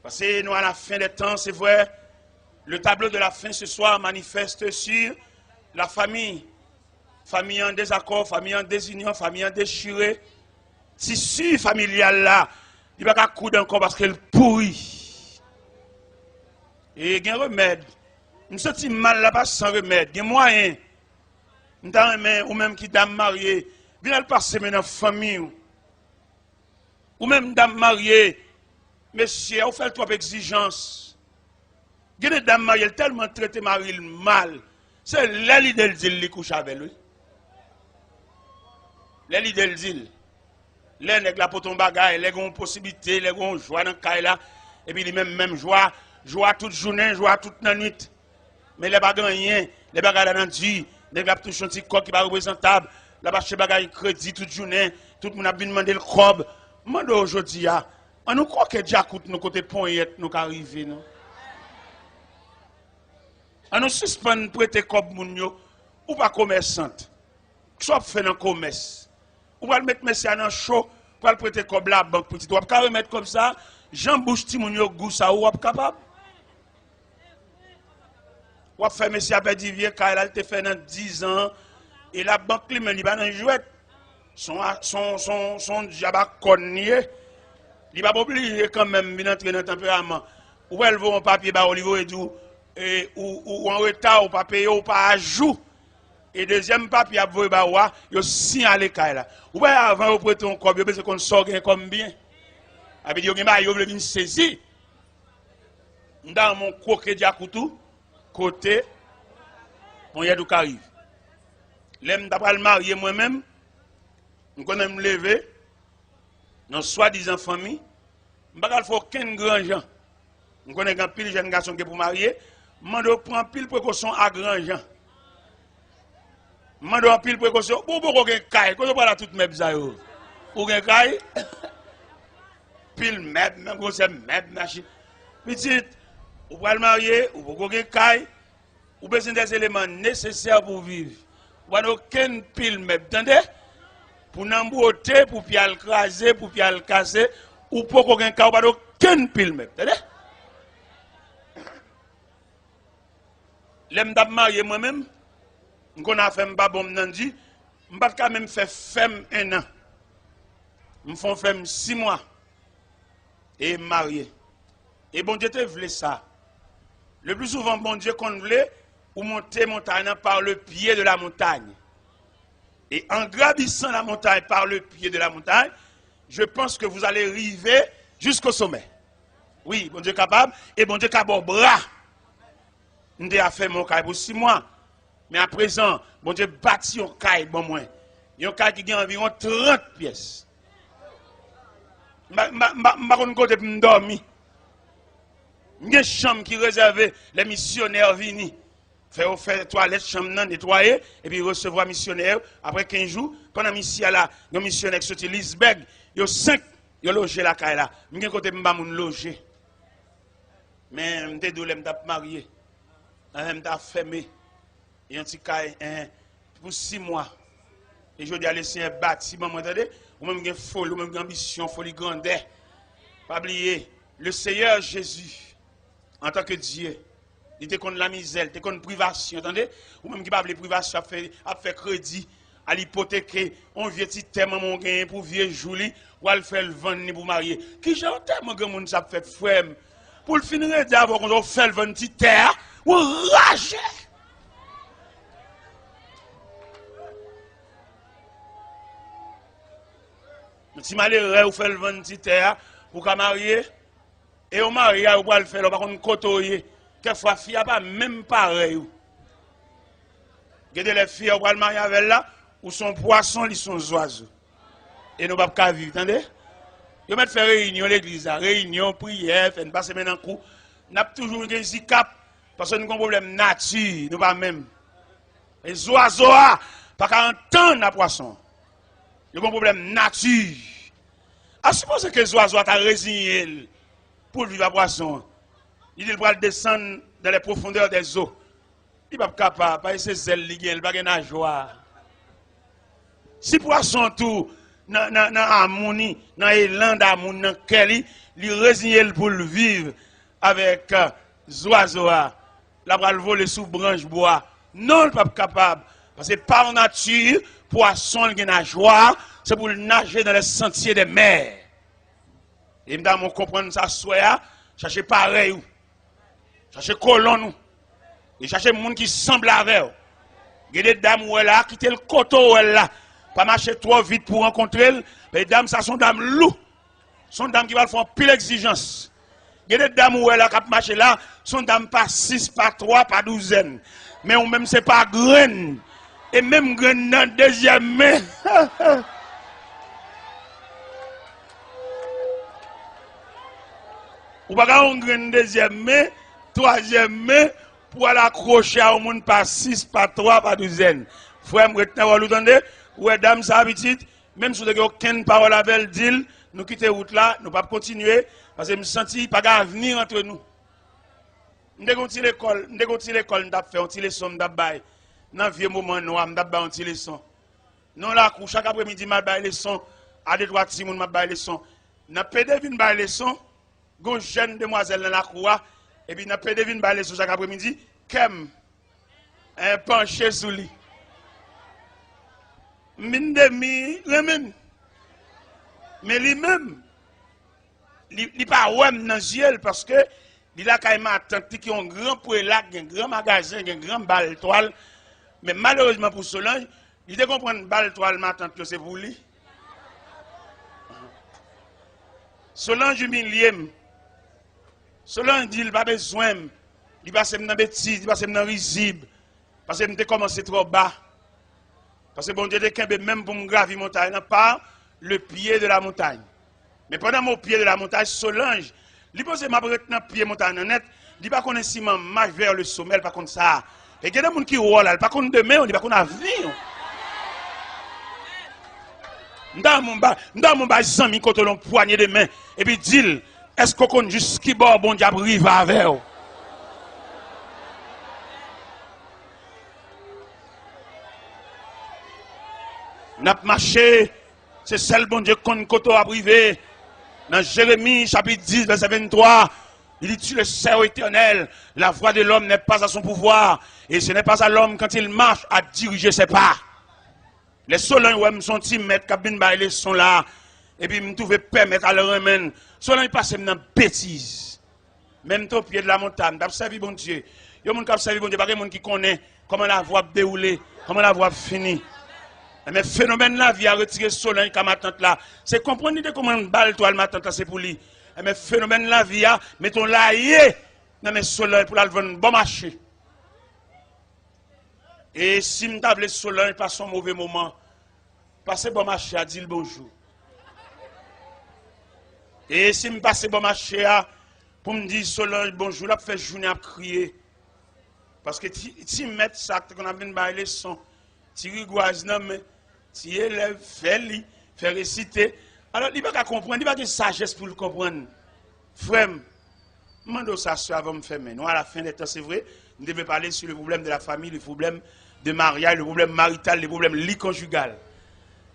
parce que nous à la fin des temps, c'est vrai, le tableau de la fin ce soir manifeste sur la famille. Famille en désaccord, famille en désunion, famille en déchirée. Tissu familial là, il va pas coudre encore parce qu'elle pourrit. Et il y a un remède. Je me sens mal là-bas sans remède. Il y a moyen. Ou même qui dame mariée, viens le passer dans la famille. Ou même dame mariée, monsieur, vous faites trop d'exigences. Il y a des dames mariées tellement traité mari mal. C'est l'île del dit qui couche avec lui. L'île del dit. Les nègres pour ton bagage, les ont possibilité, les ont joie dans le cas là. Et puis les même joie toute journée, joie toute la nuit. Mais les bagages rien, les bagages dans Dieu, les gars touchent un petit corps qui va représentable, la bas bagages crédit toute journée, tout le monde a bien demandé le cob. Mande aujourd'hui on nous croit que Dieu coûte nos côtés poignette nous arriver non. On nous suspend prêter cob moun yo ou pas commerçante. Soit fait dans commerce. Ou va le mettre monsieur dans chaud pour le prêter cob la banque petit. Ou pas remettre comme ça, Jean bouche ti moun yo gou ça ou capable. Ou a fait monsieur a perdu vieux car elle te fait dans 10 ans et la banque lui même il va dans jouet son diable connier Il va pas obligé quand même bien entrer dans le tempérament. Ou elle vaut un papier au niveau et tout, ou en retard, ou pas payé, ou pas à jour. Et deuxième papier à vous, il signalé là. Ou bien avant, vous prêtez un corps, parce qu'on sort comme bien. Avec des gens qui veulent saisir. Dans mon croquet diakoutou, côté, mon yadou qui arrive. L'aime d'après le marié moi-même, je connais me lever, dans soi-disant famille, je ne vais pas faire aucun grand gens. Je connais un pile jeune garçon qui est pour marier, je dois prendre pile précaution à grand gens. Je dois pile précaution pour aucun caille, quand je parle à toutes mes bizarres. Pour un caille, pile même c'est même machine. Petite, vous pouvez le marier, ou pour aucun caille, ou besoin des éléments nécessaires pour vivre. Vous n'avez aucun pile même, attendez? Pour n'embouter, pour puis le craser, pour puis le casser, ou pour aucun cas, vous n'avez aucun pile même, attendez? L'aime d'ab marié moi-même, qu'on a fait un babon nandi, je ne vais pas même faire femme 1 an. Je fais femme 6 mois. Et marié. Et bon Dieu te voulait ça. Le plus souvent, bon Dieu qu'on voulait, ou monter montagne par le pied de la montagne. Et en gravissant la montagne par le pied de la montagne, je pense que vous allez arriver jusqu'au sommet. Oui, bon Dieu capable, et bon Dieu capable bras. Nous avons fait mon caille pour 6 mois. Mais à présent, bon Dieu bâti un caille, bon moins. Un caille qui a environ 30 pièces. Je ne sais pas si dormir. Il y a une chambre qui est réservée, les missionnaires viennent. Faire toilette, chambre, nettoyer, et puis recevoir missionnaires. Après 15 jours, pendant mission là, les missionnaires qui sont à Lisberg, il y a 5 qui ont logé la caille là. Je ne sais pas si je suis logé. Mais je suis marié. Je suis fermé. Et un petit caille pour 6 mois. Et je dis à laisser un bâtiment, vous entendez? Ou même une folie, ou même une ambition, folie grandeur. Pas oublier, le Seigneur Jésus, en tant que Dieu, il était contre la misère, il était contre la privation, entendez? Ou même qui parle de privation, a fait crédit, à l'hypothéquer, on vient petit thème mon gain pour vieux Julie, ou à le faire le vendre pour marier. Qui j'entends mon grand monde ça fait frère pour le finir d'abord qu'on fait le vendre petit terre, ou rager. Si malheureux ou fait le vendre petit terre pour qu'à marier et au mariage ou pas le faire, on va contre côtoyer. Quelquefois fille a pas même pareil. Regardez les filles ou pas le mariage avec là ou son poisson, ils sont oiseaux. Et nous pas qu'à vivre, attendez? Yo mettre faire réunion l'église, réunion prière, faire passer maintenant coup. N'a toujours des zikap parce que nous avons un problème nature, nous pas même. Les oiseaux pas qu'à entendre la poisson. Nous avons un problème nature. À supposer que les oiseaux ont résigné pour vivre à poisson. Il va descendre dans les profondeurs des eaux. Il n'est pas capable, pas ses ailes, il ne va pas nageoire. Si poisson tout, dans l'harmonie, dans l'élan d'amour, dans lequel il résigne pour vivre avec les oiseaux, la va le voler sous branche bois. Non, il n'est pas capable. Parce que par nature, poisson qui nageoire, c'est pour nager dans les sentiers des mers. Et m'dame on comprendre ça soya, chercher pareil ou. Chercher colon et chercher monde qui semble avec. Il y a des dames où là quitter le coteau là, pas marcher trop vite pour rencontrer, mais dames ça sont dames loup. Sont dames qui vont faire pile exigence. Il y a des dames où là qui marcher là, sont dames pas 6, pas 3, pas 12. Mais ou même c'est pas graine. Et même graine dans deuxième main. Ou pas qu'on graine deuxième main, troisième main, pour aller accrocher à un monde par 6, par 3, par 12. Frère, vous entendez? Ou dame, ça habitude, même si vous n'avez aucune parole avec elle, dit, nous quittons la route là, nous ne pouvons pas continuer, parce que je me sens qu'il n'y a pas d'avenir entre nous. Nous avons fait l'école, nous avons fait un petit leçon, dans le vieux moment, nous avons fait un petit leçon. Nous, là, chaque après-midi, nous avons fait leçon, à des droits de Simon, nous avons fait leçon. Nous avons fait une leçon, une jeune demoiselle dans la cour, et puis nous avons fait une leçon chaque après-midi, Kem, un penché sous lui. Min demi, remen. Mais lui-même, il pas ouais dans yeux parce que il a quand même attente qui ont un grand prélat, un grand magasin, un grand balle toile. Mais malheureusement pour Solange, il te comprend balle toile m'attente que c'est pour lui. Solange humilié. Solange dit il pas besoin. Il passe dans bêtise, il passe dans risible. Parce que je commencé trop bas. Parce que bon Dieu de même pour me gravir montagne, pas le pied de la montagne. Mais pendant mon pied de la montagne, Solange, il pose ma brette dans le pied de la montagne net, il pas connaît si marche vers le sommet, pas contre ça. Et il y a des gens qui roulent là, pas contre demain, on dit pas contre avenir. Dans mon bas, zami quand on poignée de main et puis dit, est-ce qu'on connaît juste qui bord bon diable arrive avec vous? N'a marché, c'est celle bon Dieu qu'on koto a privé. Dans Jérémie chapitre 10 verset 23, il dit le cerf éternel, la voix de l'homme n'est pas à son pouvoir et ce n'est pas à l'homme quand il marche à diriger ses pas. Les Solange ouais me sont mettre cabine ba les sont là et puis me trouver permettre à leur remède. Solange passe dans bêtise. Même au pied de la montagne, d'observer bon Dieu. Il y a des gens qui observent bon Dieu, pas des gens qui connaissent comment la voie déroulée, comment la voie finit. Mais phénomène la vie a retiré Solange comme ma tante là. C'est comprendre comment une balle toile ma tante là c'est pour lui. Mais phénomène la vie a mettons là dans mes Solange pour la vendre bon marché. Et si me table Solange pas son mauvais moment, passer bon marché à dire bonjour. Et si me passe bon marché à pour me dire Solange bonjour, là fait journée à crier. Parce que si mettre ça qu'on a bien bailler son, si rigoise non mais si élève fait réciter, alors il va pas comprendre, il va pas de sagesse pour le comprendre. Frère, mando ça avant me fermer. Nous à la fin des temps c'est vrai, nous devons parler sur le problème de la famille, le problème de mariage, le problème marital, le problème lit conjugal.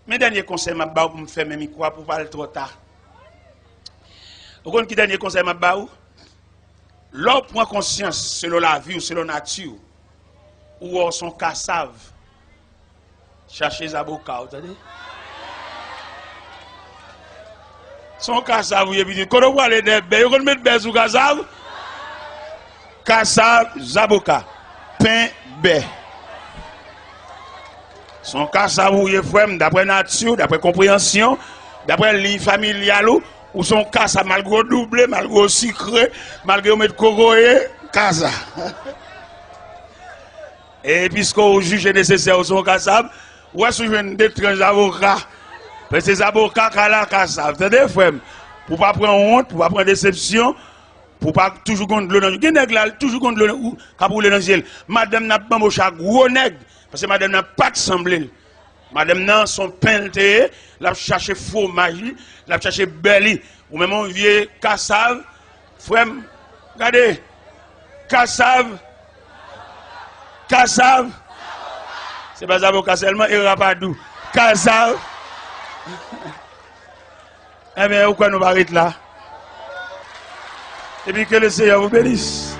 Mes derniers conseils m'a ba pour me fermer micro pour parler trop tard. Vous connaissez qui dernier conseil m'a ba ou? L'homme prend conscience selon la vie ou selon la nature ou son cassave. Cherchez les avocats, vous entendez? Son cassave, vous avez dit, quand on voit les bébés, vous mettez des sous cassave? Cassave, zaboka, pain, bé. Son cassave, vous avez d'après nature, d'après compréhension, d'après ligne familiale, ou son cassave, malgré doublé, malgré sucré, malgré mettre coroye, casa. Et puisqu'on juge nécessaire son cassave, ou est-ce que je viens d'étranges avocats? Parce que ces avocats qui ont la cassave, c'est-à-dire, frère, pour ne pas prendre honte, pour ne pas prendre déception, pour ne pas toujours contre l'eau dans le ciel. Toujours contre l'eau dans le ciel. Madame n'a pas embauché un gros nègre, parce que madame n'a pas de semblé. Madame n'a son peinté, elle a cherché fromage, elle a cherché belly, ou même un vieux cassave, frère, regardez, cassave, c'est pas avocat seulement, et rapadou, cassave. Eh bien, pourquoi nous arrêtons là? Et puis que le Seigneur vous bénisse.